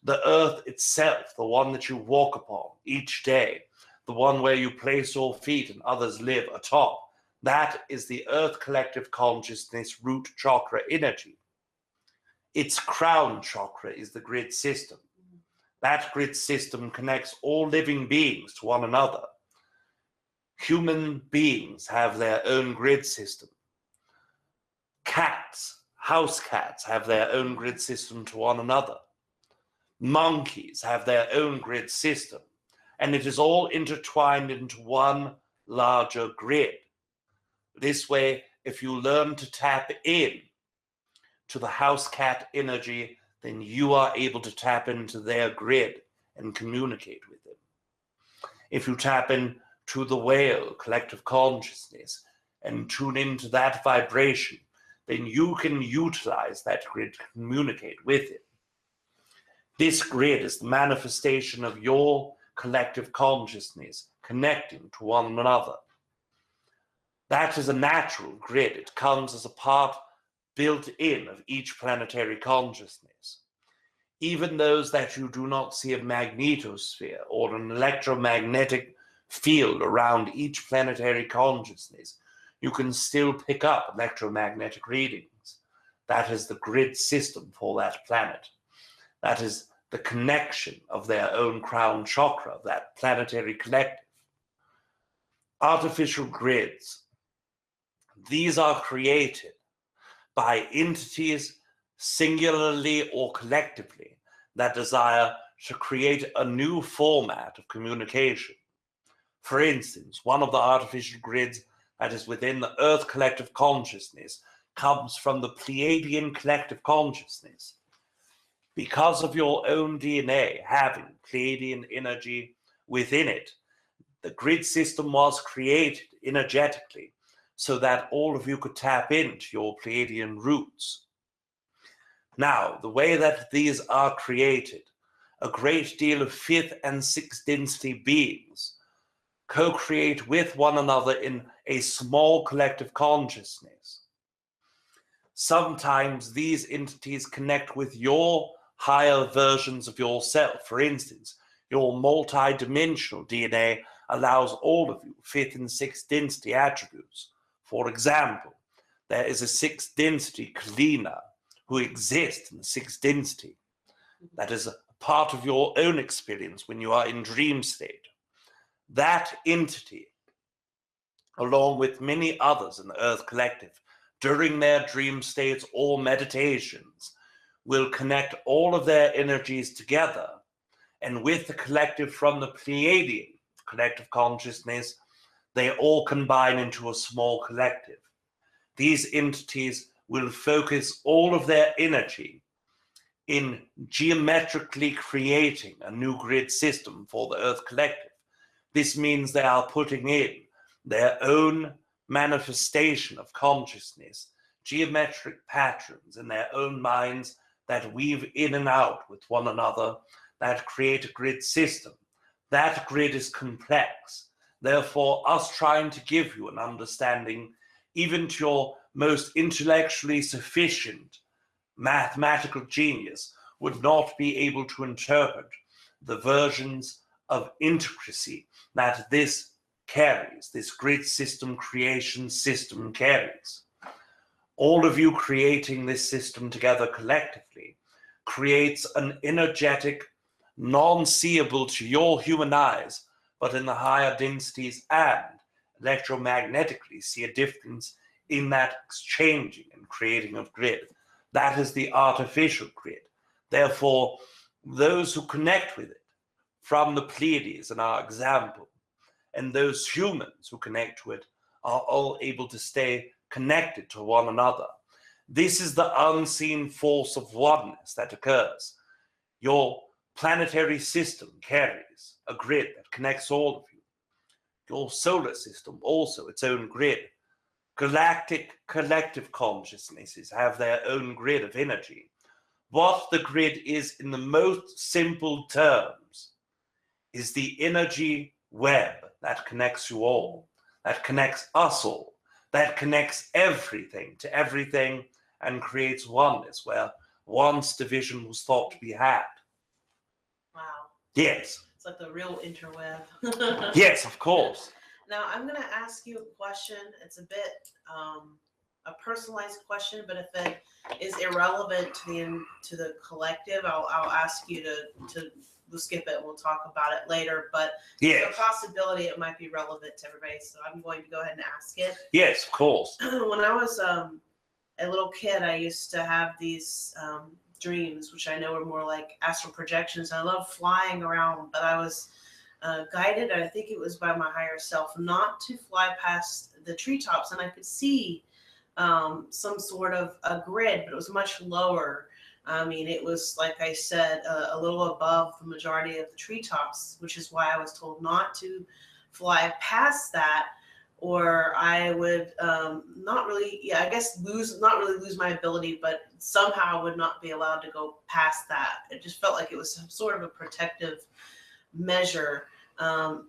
The Earth itself, the one that you walk upon each day, the one where you place your feet and others live atop, that is the Earth collective consciousness root chakra energy. Its crown chakra is the grid system. That grid system connects all living beings to one another. Human beings have their own grid system. Cats, house cats, have their own grid system to one another. Monkeys have their own grid system. And it is all intertwined into one larger grid. This way, if you learn to tap in to the house cat energy, then you are able to tap into their grid and communicate with them. If you tap in to the whale collective consciousness and tune into that vibration, then you can utilize that grid to communicate with it. This grid is the manifestation of your collective consciousness connecting to one another. That is a natural grid. It comes as a part built in of each planetary consciousness. Even those that you do not see a magnetosphere or an electromagnetic field around each planetary consciousness, you can still pick up electromagnetic readings. That is the grid system for that planet. That is the connection of their own crown chakra, that planetary collective. Artificial grids, these are created by entities singularly or collectively that desire to create a new format of communication. For instance, one of the artificial grids that is within the Earth collective consciousness comes from the Pleaidian collective consciousness. Because of your own DNA having Pleaidian energy within it, the grid system was created energetically so that all of you could tap into your Pleaidian roots. Now, the way that these are created, a great deal of fifth and sixth density beings co-create with one another in a small collective consciousness. Sometimes these entities connect with your higher versions of yourself. For instance, your multi-dimensional DNA allows all of you fifth and sixth density attributes. For example, there is a sixth density Kalina who exists in the sixth density. That is a part of your own experience when you are in dream state. That entity, along with many others in the Earth Collective, during their dream states or meditations, will connect all of their energies together And with the collective from the Pleaidian collective consciousness, they all combine into a small collective. These entities will focus all of their energy in geometrically creating a new grid system for the Earth Collective. This means they are putting in their own manifestation of consciousness, geometric patterns in their own minds that weave in and out with one another, that create a grid system. That grid is complex. Therefore, us trying to give you an understanding, even to your most intellectually sufficient mathematical genius, would not be able to interpret the versions of intricacy that this carries, this grid system creation system carries. All of you creating this system together collectively creates an energetic, non-seeable to your human eyes, but in the higher densities and electromagnetically see a difference in that exchanging and creating of grid. That is the artificial grid. Therefore, those who connect with it, from the Pleiades in our example, and those humans who connect to it, are all able to stay connected to one another. This is the unseen force of oneness that occurs. Your planetary system carries a grid that connects all of you. Your solar system also its own grid. Galactic collective consciousnesses have their own grid of energy. What the grid is in the most simple terms is the energy web that connects you all, that connects us all, that connects everything to everything and creates oneness where once division was thought to be had. Wow. Yes. It's like the real interweb. Yes, of course. Now, I'm going to ask you a question. It's a bit a personalized question, but if it is irrelevant to the collective, I'll ask you to we'll skip it and we'll talk about it later. But yes, there's a possibility it might be relevant to everybody, so I'm going to go ahead and ask it. Yes, of course. When I was a little kid, I used to have these dreams, which I know are more like astral projections. I love flying around, but I was guided, I think it was by my higher self, not to fly past the treetops, and I could see some sort of a grid, but it was much lower. I mean, it was, like I said, a little above the majority of the treetops, which is why I was told not to fly past that, or I would not really lose my ability, but somehow would not be allowed to go past that. It just felt like it was some sort of a protective measure.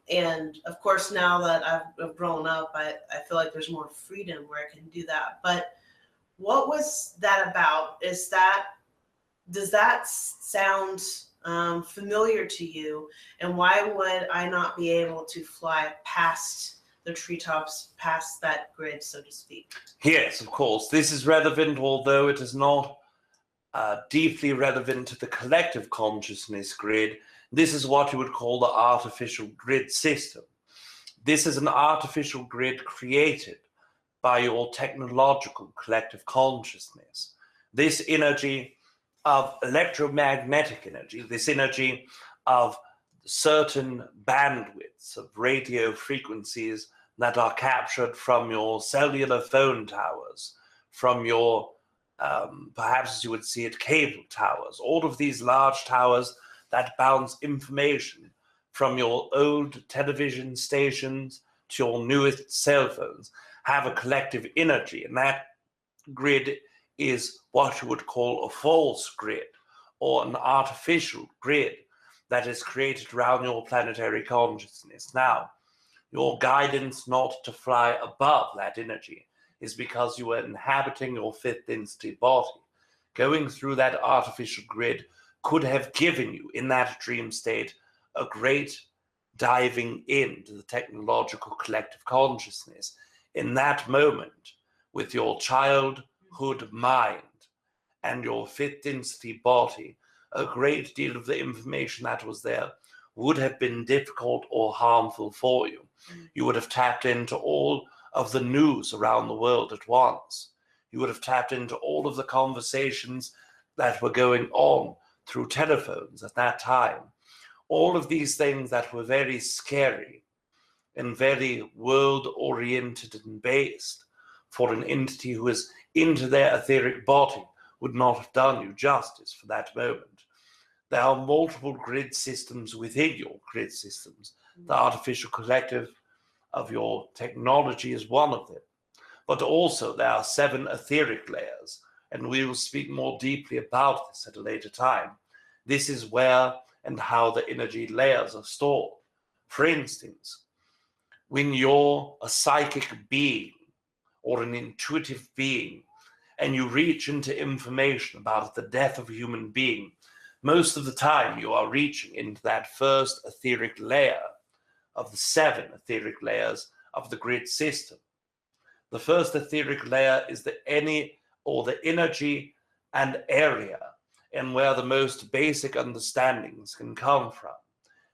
And of course, now that I've grown up, I feel like there's more freedom where I can do that. But what was that about? Does that sound familiar to you? And why would I not be able to fly past the treetops, past that grid, so to speak? Yes, of course. This is relevant, although it is not deeply relevant to the collective consciousness grid. This is what you would call the artificial grid system. This is an artificial grid created by your technological collective consciousness. This energy of electromagnetic energy, this energy of certain bandwidths of radio frequencies that are captured from your cellular phone towers, from your, perhaps as you would see it, cable towers, all of these large towers that bounce information from your old television stations to your newest cell phones, have a collective energy, and that grid is what you would call a false grid or an artificial grid that is created around your planetary consciousness. Now, your guidance not to fly above that energy is because you are inhabiting your fifth density body. Going through that artificial grid could have given you, in that dream state, a great diving into the technological collective consciousness. In that moment, with your childhood mind and your fifth density body, a great deal of the information that was there would have been difficult or harmful for you. You would have tapped into all of the news around the world at once. You would have tapped into all of the conversations that were going on through telephones at that time. all of these things that were very scary and very world-oriented and based for an entity who is into their etheric body would not have done you justice for that moment. There are multiple grid systems within your grid systems. The artificial collective of your technology is one of them. But also there are 7 etheric layers, and we will speak more deeply about this at a later time. This is where and how the energy layers are stored. For instance, when you're a psychic being or an intuitive being, and you reach into information about the death of a human being, most of the time you are reaching into that first etheric layer of the 7 etheric layers of the grid system. The first etheric layer is the energy and area, and where the most basic understandings can come from.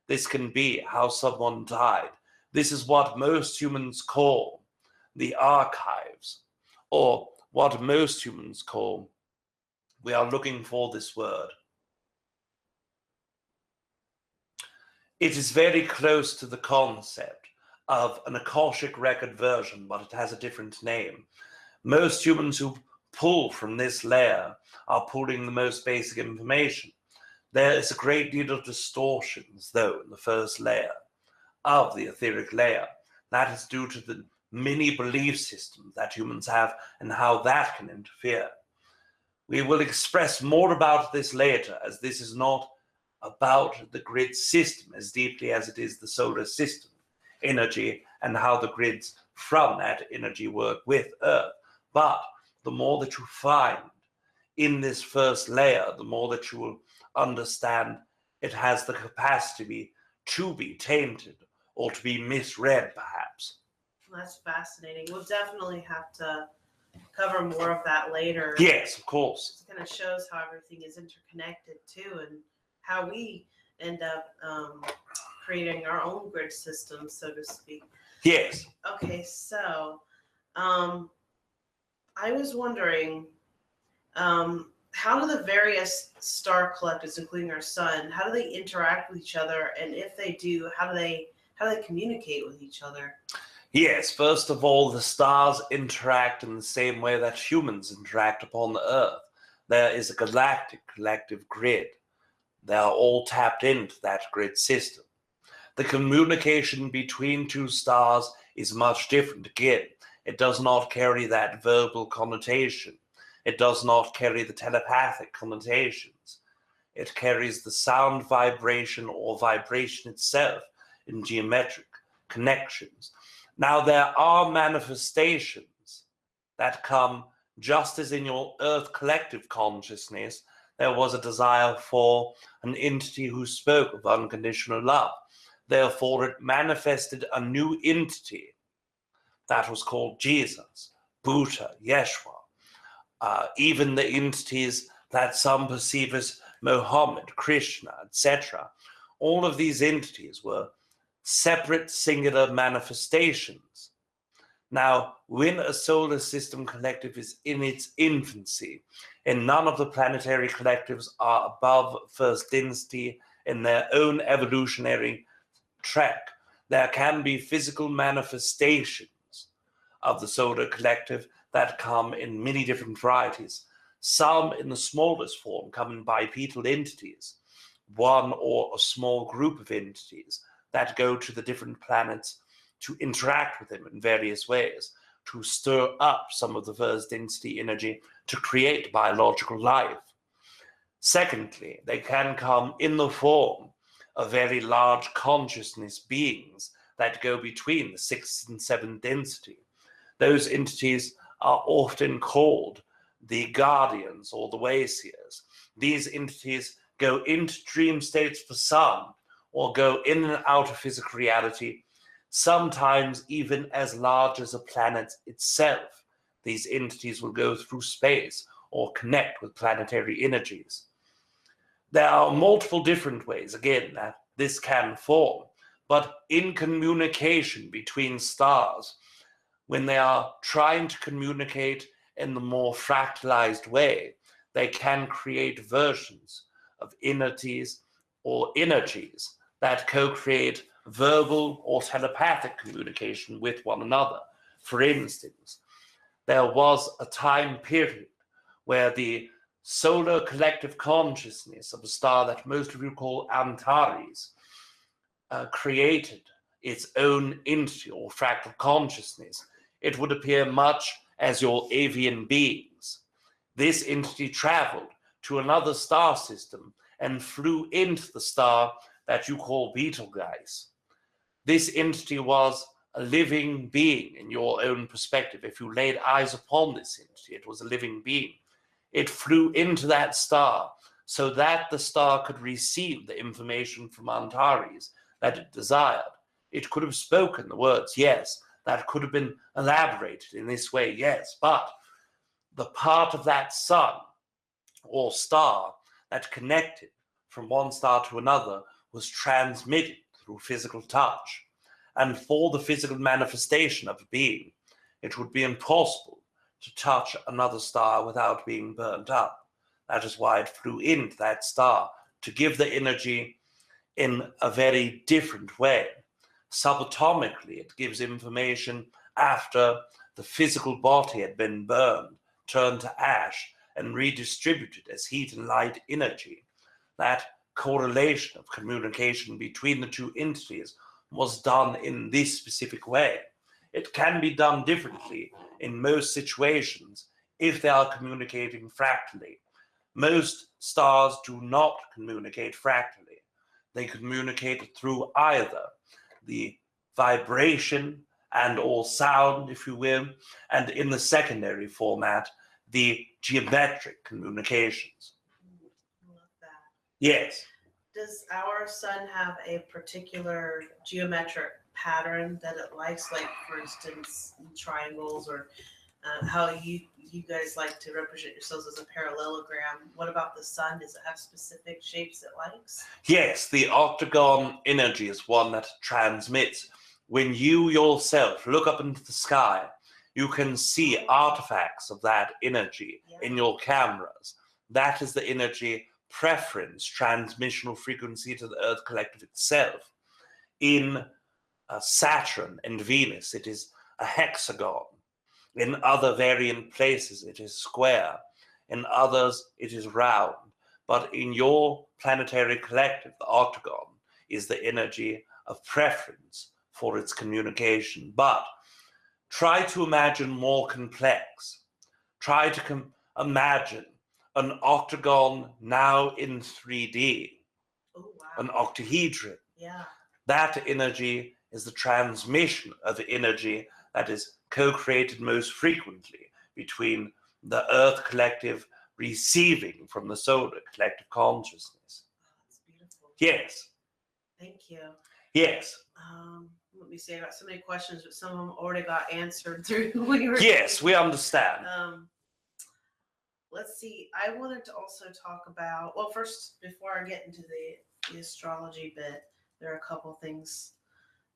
This can be how someone died. This is what most humans call the archives, or what most humans call, we are looking for this word. It is very close to the concept of an Akashic record version, but it has a different name. Most humans who pull from this layer are pulling the most basic information. There is a great deal of distortions, though, in the first layer of the etheric layer. That is due to the many belief systems that humans have and how that can interfere. We will express more about this later, as this is not about the grid system as deeply as it is the solar system energy and how the grids from that energy work with Earth. But the more that you find in this first layer, the more that you will understand it has the capacity to be tainted or to be misread, perhaps. That's fascinating. We'll definitely have to cover more of that later. Yes, of course. It kind of shows how everything is interconnected too, and how we end up creating our own grid system, so to speak. Yes. Okay, so I was wondering, how do the various star collectives, including our sun, how do they interact with each other? And if they do, how do they communicate with each other? Yes, first of all, the stars interact in the same way that humans interact upon the Earth. There is a galactic collective grid. They are all tapped into that grid system. The communication between 2 stars is much different. Again, it does not carry that verbal connotation. It does not carry the telepathic connotations. It carries the sound vibration or vibration itself in geometric connections. Now, there are manifestations that come just as in your Earth collective consciousness, there was a desire for an entity who spoke of unconditional love. Therefore, it manifested a new entity that was called Jesus, Buddha, Yeshua. Even the entities that some perceive as Mohammed, Krishna, etc. All of these entities were separate, singular manifestations. Now, when a solar system collective is in its infancy, and none of the planetary collectives are above first density in their own evolutionary track, there can be physical manifestations of the solar collective that come in many different varieties. Some in the smallest form come in bipedal entities, one or a small group of entities that go to the different planets to interact with them in various ways, to stir up some of the first density energy to create biological life. Secondly, they can come in the form of very large consciousness beings that go between the 6th and 7th density. Those entities are often called the guardians or the wayseers. These entities go into dream states for some, or go in and out of physical reality, sometimes even as large as a planet itself. These entities will go through space or connect with planetary energies. There are multiple different ways, again, that this can form, but in communication between stars, when they are trying to communicate in the more fractalized way, they can create versions of entities or energies that co-create verbal or telepathic communication with one another. For instance, there was a time period where the solar collective consciousness of a star that most of you call Antares created its own entity or fractal consciousness. It would appear much as your avian beings. This entity traveled to another star system and flew into the star that you call Betelgeuse. This entity was a living being in your own perspective. If you laid eyes upon this entity, it was a living being. It flew into that star so that the star could receive the information from Antares that it desired. It could have spoken the words, yes, that could have been elaborated in this way, yes, but the part of that sun or star that connected from one star to another was transmitted through physical touch. And for the physical manifestation of a being, it would be impossible to touch another star without being burnt up. That is why it flew into that star, to give the energy in a very different way. Subatomically, it gives information after the physical body had been burned, turned to ash, and redistributed as heat and light energy. That correlation of communication between the two entities was done in this specific way. It can be done differently in most situations if they are communicating fractally. Most stars do not communicate fractally. They communicate through either the vibration and or sound, if you will, and in the secondary format, the geometric communications. I love that. Yes. Does our sun have a particular geometric pattern that it likes, like for instance triangles, or how you guys like to represent yourselves as a parallelogram? What about the sun? Does it have specific shapes it likes? Yes, the octagon energy is one that transmits. When you yourself look up into the sky, you can see artifacts of that energy in your cameras. That is the energy preference transmissional frequency to the Earth collective itself. In Saturn and Venus, it is a hexagon. In other variant places, it is square. In others, it is round. But in your planetary collective, the octagon is the energy of preference for its communication. But try to imagine more complex. Try to imagine an octagon now in 3D, Oh, wow. an octahedron. Yeah. That energy is the transmission of the energy that is co-created most frequently between the Earth collective receiving from the solar collective consciousness. Oh, that's beautiful. Yes. Thank you. Yes. Let me see. I got so many questions, but some of them already got answered through when you were. Yes, we understand. Let's see. I wanted to also talk about. Well, first, before I get into the astrology bit, there are a couple things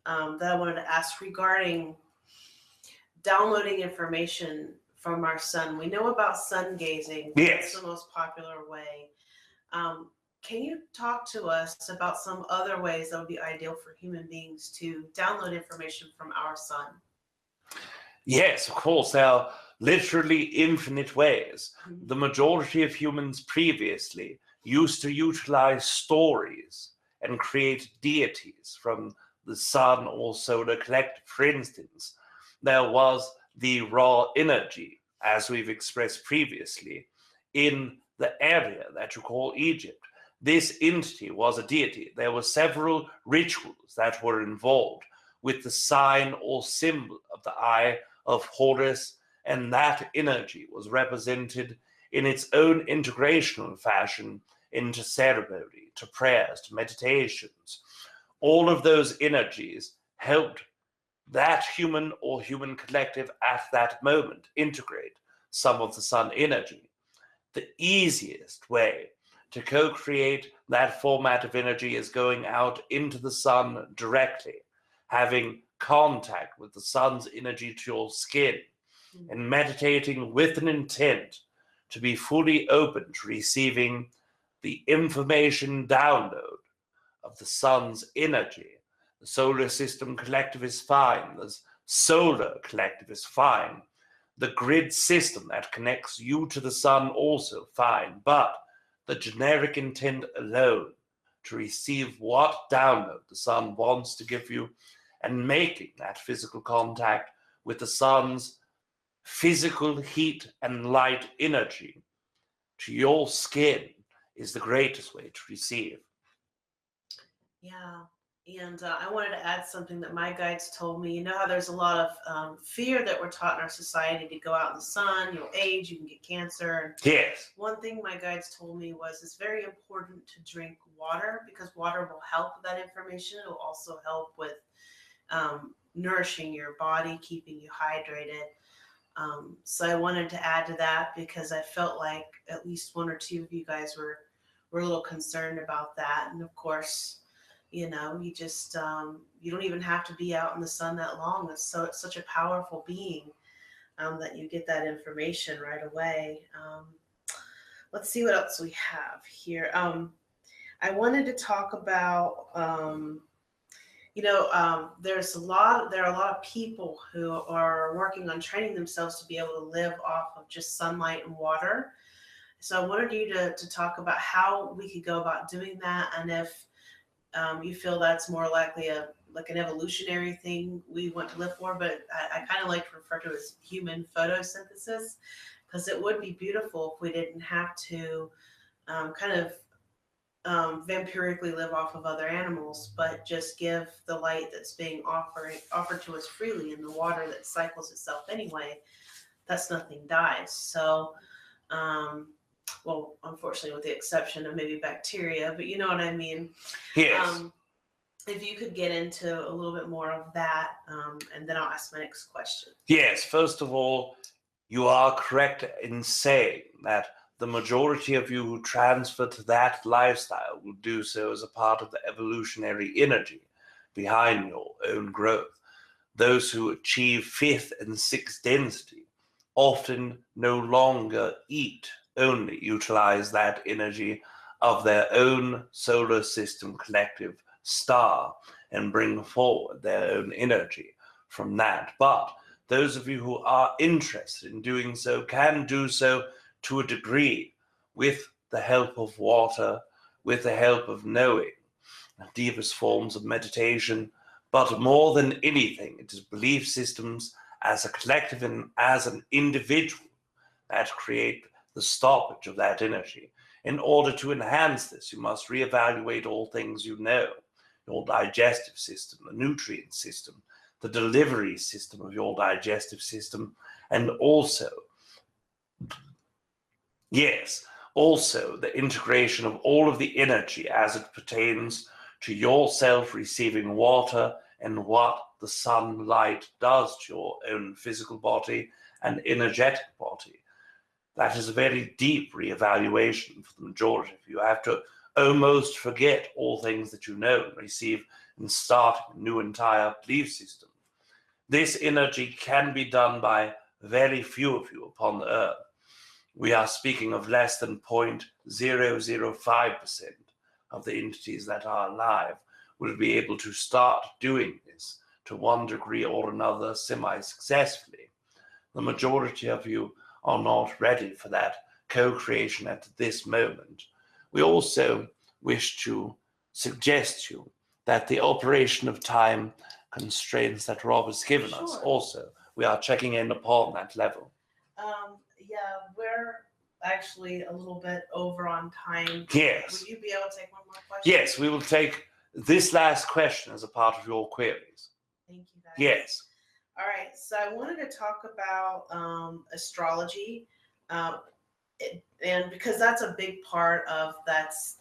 that I wanted to ask regarding downloading information from our sun. We know about sun gazing. Yes. That's the most popular way. Can you talk to us about some other ways that would be ideal for human beings to download information from our sun? Yes, of course. There are literally infinite ways. Mm-hmm. The majority of humans previously used to utilize stories and create deities from the sun or solar collective. For instance, there was the raw energy, as we've expressed previously, in the area that you call Egypt. This entity was a deity. There were several rituals that were involved with the sign or symbol of the eye of Horus, and that energy was represented in its own integrational fashion into ceremony, to prayers, to meditations. All of those energies helped that human or human collective at that moment integrate some of the sun energy. The easiest way to co-create that format of energy is going out into the sun directly, having contact with the sun's energy to your skin, and meditating with an intent to be fully open to receiving the information download of the sun's energy. The solar system collective is fine. The solar collective is fine. The grid system that connects you to the sun also fine. But the generic intent alone to receive what download the sun wants to give you and making that physical contact with the sun's physical heat and light energy to your skin is the greatest way to receive. Yeah. And I wanted to add something that my guides told me. You know how there's a lot of fear that we're taught in our society to go out in the sun, you'll age, you can get cancer. Yes. One thing my guides told me was it's very important to drink water, because water will help with that information. It will also help with nourishing your body, keeping you hydrated. So I wanted to add to that because I felt like at least one or two of you guys were a little concerned about that. And of course, you know, you just, you don't even have to be out in the sun that long. It's such a powerful being that you get that information right away. Let's see what else we have here. I wanted to talk about, there are a lot of people who are working on training themselves to be able to live off of just sunlight and water. So I wanted you to talk about how we could go about doing that, and if you feel that's more likely an evolutionary thing we want to live for, but I kind of like to refer to it as human photosynthesis, because it would be beautiful if we didn't have to vampirically live off of other animals, but just give the light that's being offered to us freely in the water that cycles itself anyway. That's nothing dies. So, well, unfortunately, with the exception of maybe bacteria, but you know what I mean. Yes. If you could get into a little bit more of that, and then I'll ask my next question. Yes, first of all, you are correct in saying that the majority of you who transfer to that lifestyle will do so as a part of the evolutionary energy behind your own growth. Those who achieve 5th and 6th density often no longer eat, only utilize that energy of their own solar system collective star and bring forward their own energy from that. But those of you who are interested in doing so can do so to a degree with the help of water, with the help of knowing the deepest forms of meditation. But more than anything, it is belief systems as a collective and as an individual that create the stoppage of that energy. In order to enhance this, you must reevaluate all things you know, your digestive system, the nutrient system, the delivery system of your digestive system, and also the integration of all of the energy as it pertains to yourself receiving water and what the sunlight does to your own physical body and energetic body. That is a very deep reevaluation for the majority of you. You have to almost forget all things that you know and receive and start a new entire belief system. This energy can be done by very few of you upon the earth. We are speaking of less than 0.005% of the entities that are alive will be able to start doing this to one degree or another semi-successfully. The majority of you are not ready for that co-creation at this moment. We also wish to suggest to you that the operation of time constraints that Rob has given us also, we are checking in upon that level. Yeah, we're actually a little bit over on time. Yes. Would you be able to take one more question? Yes, we will take this last question as a part of your queries. Thank you, guys. Yes. All right, so I wanted to talk about astrology, and because that's a big part of that's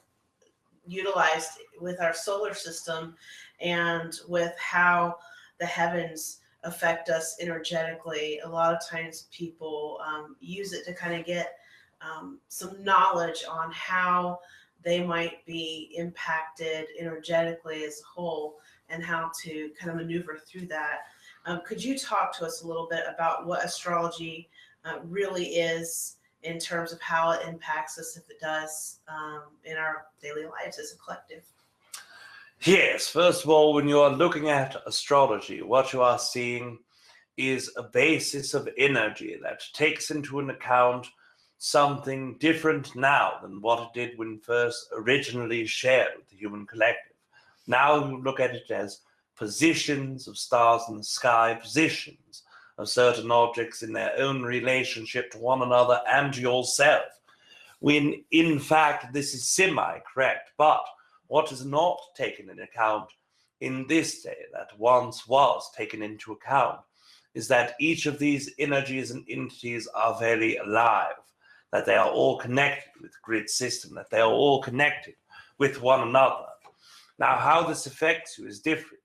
utilized with our solar system and with how the heavens affect us energetically. A lot of times people use it to kind of get some knowledge on how they might be impacted energetically as a whole and how to kind of maneuver through that. Could you talk to us a little bit about what astrology really is in terms of how it impacts us, if it does, in our daily lives as a collective? Yes, first of all, when you are looking at astrology, what you are seeing is a basis of energy that takes into an account something different now than what it did when first originally shared with the human collective. Now you look at it as positions of stars in the sky, positions of certain objects in their own relationship to one another and to yourself, when in fact this is semi-correct. But what is not taken into account in this day that once was taken into account is that each of these energies and entities are very alive, that they are all connected with the grid system, that they are all connected with one another. Now, how this affects you is different.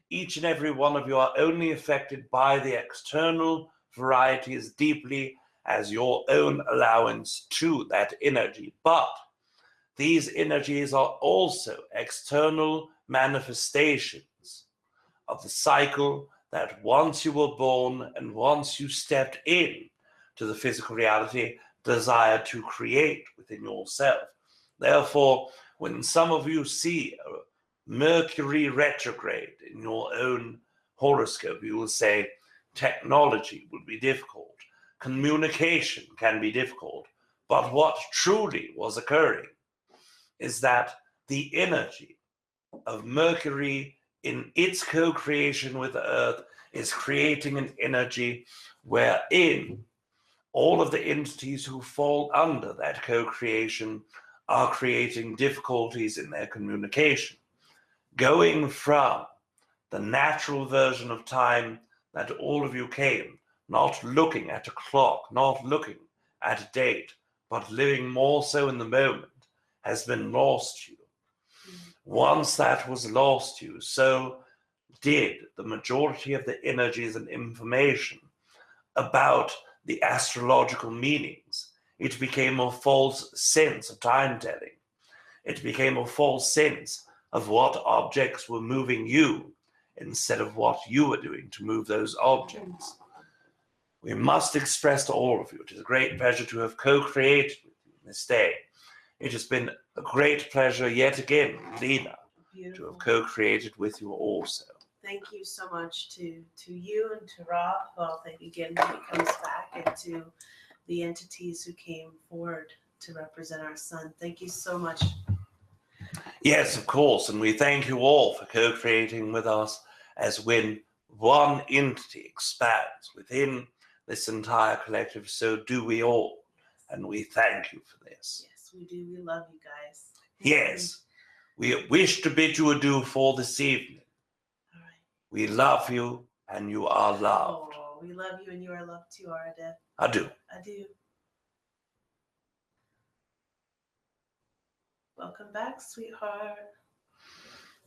Each and every one of you are only affected by the external variety as deeply as your own allowance to that energy. But these energies are also external manifestations of the cycle that once you were born and once you stepped in to the physical reality, desire to create within yourself. Therefore, when some of you see a Mercury retrograde in your own horoscope, you will say technology will be difficult, communication can be difficult. But what truly was occurring is that the energy of Mercury in its co-creation with the Earth is creating an energy wherein all of the entities who fall under that co-creation are creating difficulties in their communication, going from the natural version of time that all of you came, not looking at a clock, not looking at a date, but living more so in the moment, has been lost to you. Once that was lost to you, so did the majority of the energies and information about the astrological meanings. It became a false sense of time telling. It became a false sense of what objects were moving you instead of what you were doing to move those objects. We must express to all of you, it is a great pleasure to have co-created with you this day. It has been a great pleasure yet again, Lena, to have co-created with you also. Thank you so much to you and to Rob. Well, thank you again when he comes back, and to the entities who came forward to represent our son. Thank you so much. Yes, of course, and we thank you all for co-creating with us, as when one entity expands within this entire collective, so do we all, and we thank you for this. Yes, we do. We love you guys. Yes, we wish to bid you adieu for this evening. All right. We love you, and you are loved. Oh, we love you, and you are loved too, Aridif. Adieu. Adieu. Welcome back, sweetheart.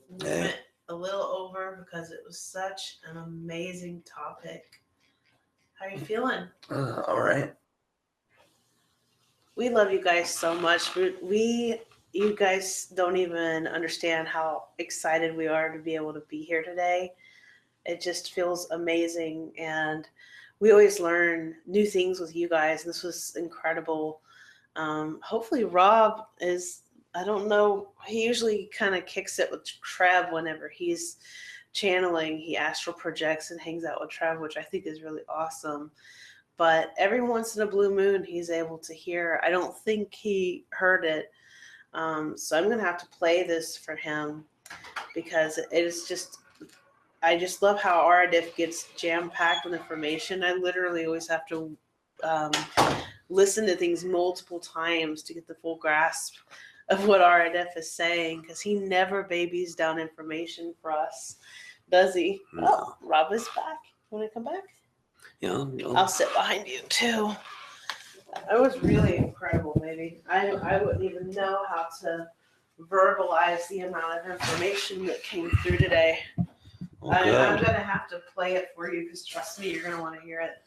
We went a little over because it was such an amazing topic. How are you feeling? All right. We love you guys so much. You guys don't even understand how excited we are to be able to be here today. It just feels amazing, and we always learn new things with you guys. This was incredible. Hopefully Rob is, I don't know, he usually kind of kicks it with Treb whenever he's channeling. He astral projects and hangs out with Treb, which I think is really awesome. But every once in a blue moon, he's able to hear. I don't think he heard it. So I'm going to have to play this for him, because it is just, I just love how Aridif gets jam-packed with information. I literally always have to listen to things multiple times to get the full grasp of what Aridif is saying, because he never babies down information for us, does he? No. Oh, Rob is back. Want to come back? Yeah. I'll sit behind you too. It was really incredible, baby. I wouldn't even know how to verbalize the amount of information that came through today. I'm going to have to play it for you, because trust me, you're going to want to hear it.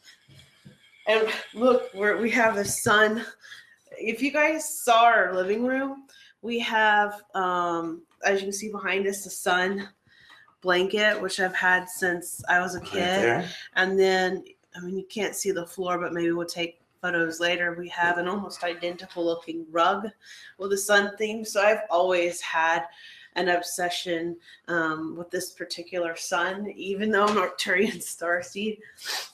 And look, we have the sun. If you guys saw our living room, we have, as you can see behind us, the sun blanket, which I've had since I was a kid. Right, and then, I mean, you can't see the floor, but maybe we'll take photos later. We have an almost identical looking rug with a sun theme. So I've always had an obsession with this particular sun, even though I'm Arcturian starseed.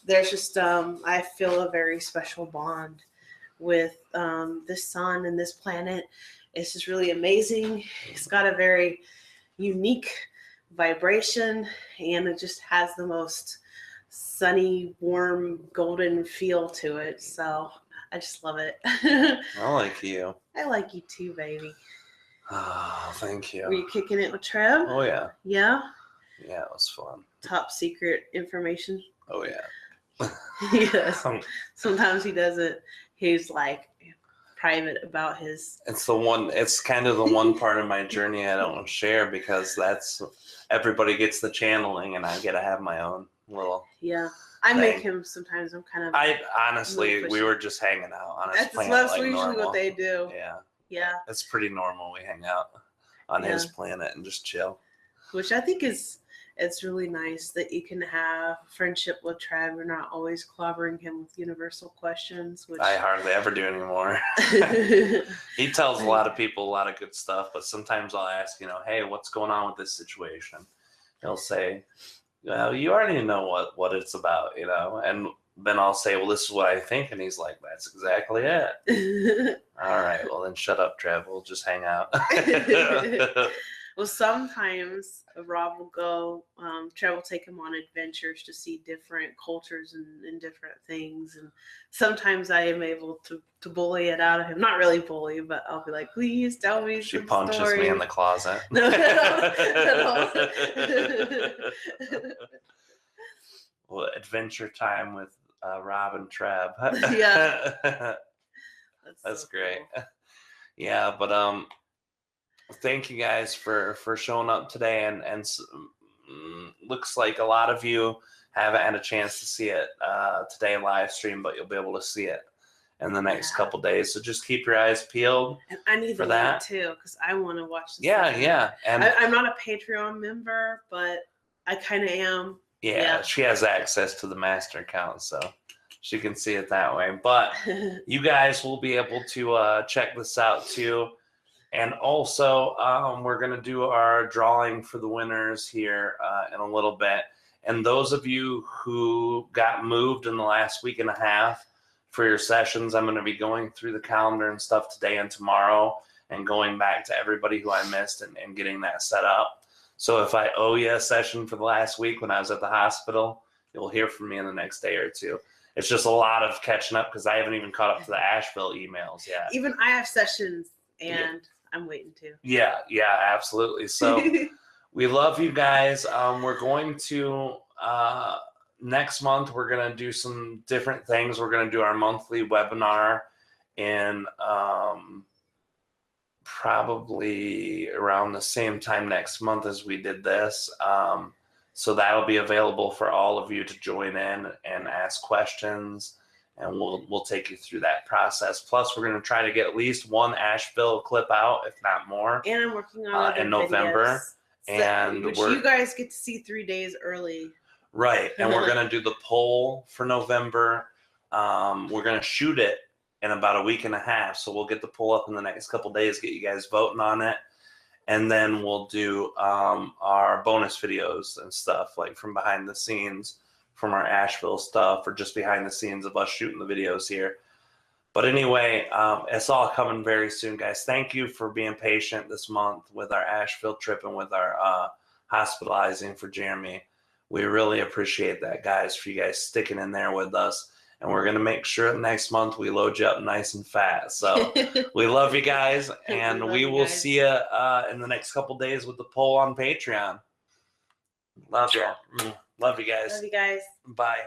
There's just I feel a very special bond with this sun and this planet. It's just really amazing. It's got a very unique vibration, and it just has the most sunny, warm, golden feel to it. So I just love it. I like you. I like you too, baby. Oh, thank you. Were you kicking it with Treb? Oh, yeah. Yeah? Yeah, it was fun. Top secret information? Oh, yeah. Yes. Sometimes he doesn't. He's like private about his. It's kind of the one part of my journey I don't share, because that's everybody gets the channeling and I get to have my own little. Yeah. I thing. make him sometimes. I'm kind of. I honestly, we were just hanging out on his planet. That's like usually normal. what they do. Yeah. Yeah. It's pretty normal. We hang out on his planet and just chill. Which I think it's really nice that you can have friendship with Treb. You're not always clobbering him with universal questions. Which I hardly ever do anymore. He tells a lot of people a lot of good stuff, but sometimes I'll ask, hey, what's going on with this situation? He'll say, well, you already know what it's about, and then I'll say, well, this is what I think. And he's like, that's exactly it. All right, well, then shut up, Trev. We'll just hang out. Well, sometimes Rob will go, Trev will take him on adventures to see different cultures and different things. And sometimes I am able to bully it out of him. Not really bully, but I'll be like, please tell me She some punches stories. me in the closet. No. Well, adventure time with Rob and Treb. Yeah. That's so great. cool. Yeah, but thank you guys for showing up today, and looks like a lot of you haven't had a chance to see it today live stream, but you'll be able to see it in the next couple days. So just keep your eyes peeled. And I need for the that link too, because I want to watch this. Yeah. And I'm not a Patreon member, but I kind of am. yeah, she has access to the master account, so she can see it that way. But you guys will be able to check this out too. And also, we're going to do our drawing for the winners here in a little bit. And those of you who got moved in the last week and a half for your sessions, I'm going to be going through the calendar and stuff today and tomorrow and going back to everybody who I missed and getting that set up. So if I owe you a session for the last week when I was at the hospital, you'll hear from me in the next day or two. It's just a lot of catching up because I haven't even caught up to the Asheville emails yet. Even I have sessions and I'm waiting to. Yeah, absolutely. So we love you guys. We're going to, next month, we're going to do some different things. We're going to do our monthly webinar in probably around the same time next month as we did this. So that'll be available for all of you to join in and ask questions, and we'll take you through that process. Plus, we're going to try to get at least one Asheville clip out, if not more. And I'm working on in November, which you guys get to see 3 days early. Right, and we're going to do the poll for November. We're going to shoot it in about a week and a half, so we'll get the poll up in the next couple days, get you guys voting on it. And then we'll do our bonus videos and stuff, like from behind the scenes, from our Asheville stuff, or just behind the scenes of us shooting the videos here. But anyway, it's all coming very soon, guys. Thank you for being patient this month with our Asheville trip and with our hospitalizing for Jeremy. We really appreciate that, guys, for you guys sticking in there with us. And we're going to make sure next month we load you up nice and fat. So we love you guys, and we will see you in the next couple days with the poll on Patreon. Love you. Love you guys. Love you guys. Bye.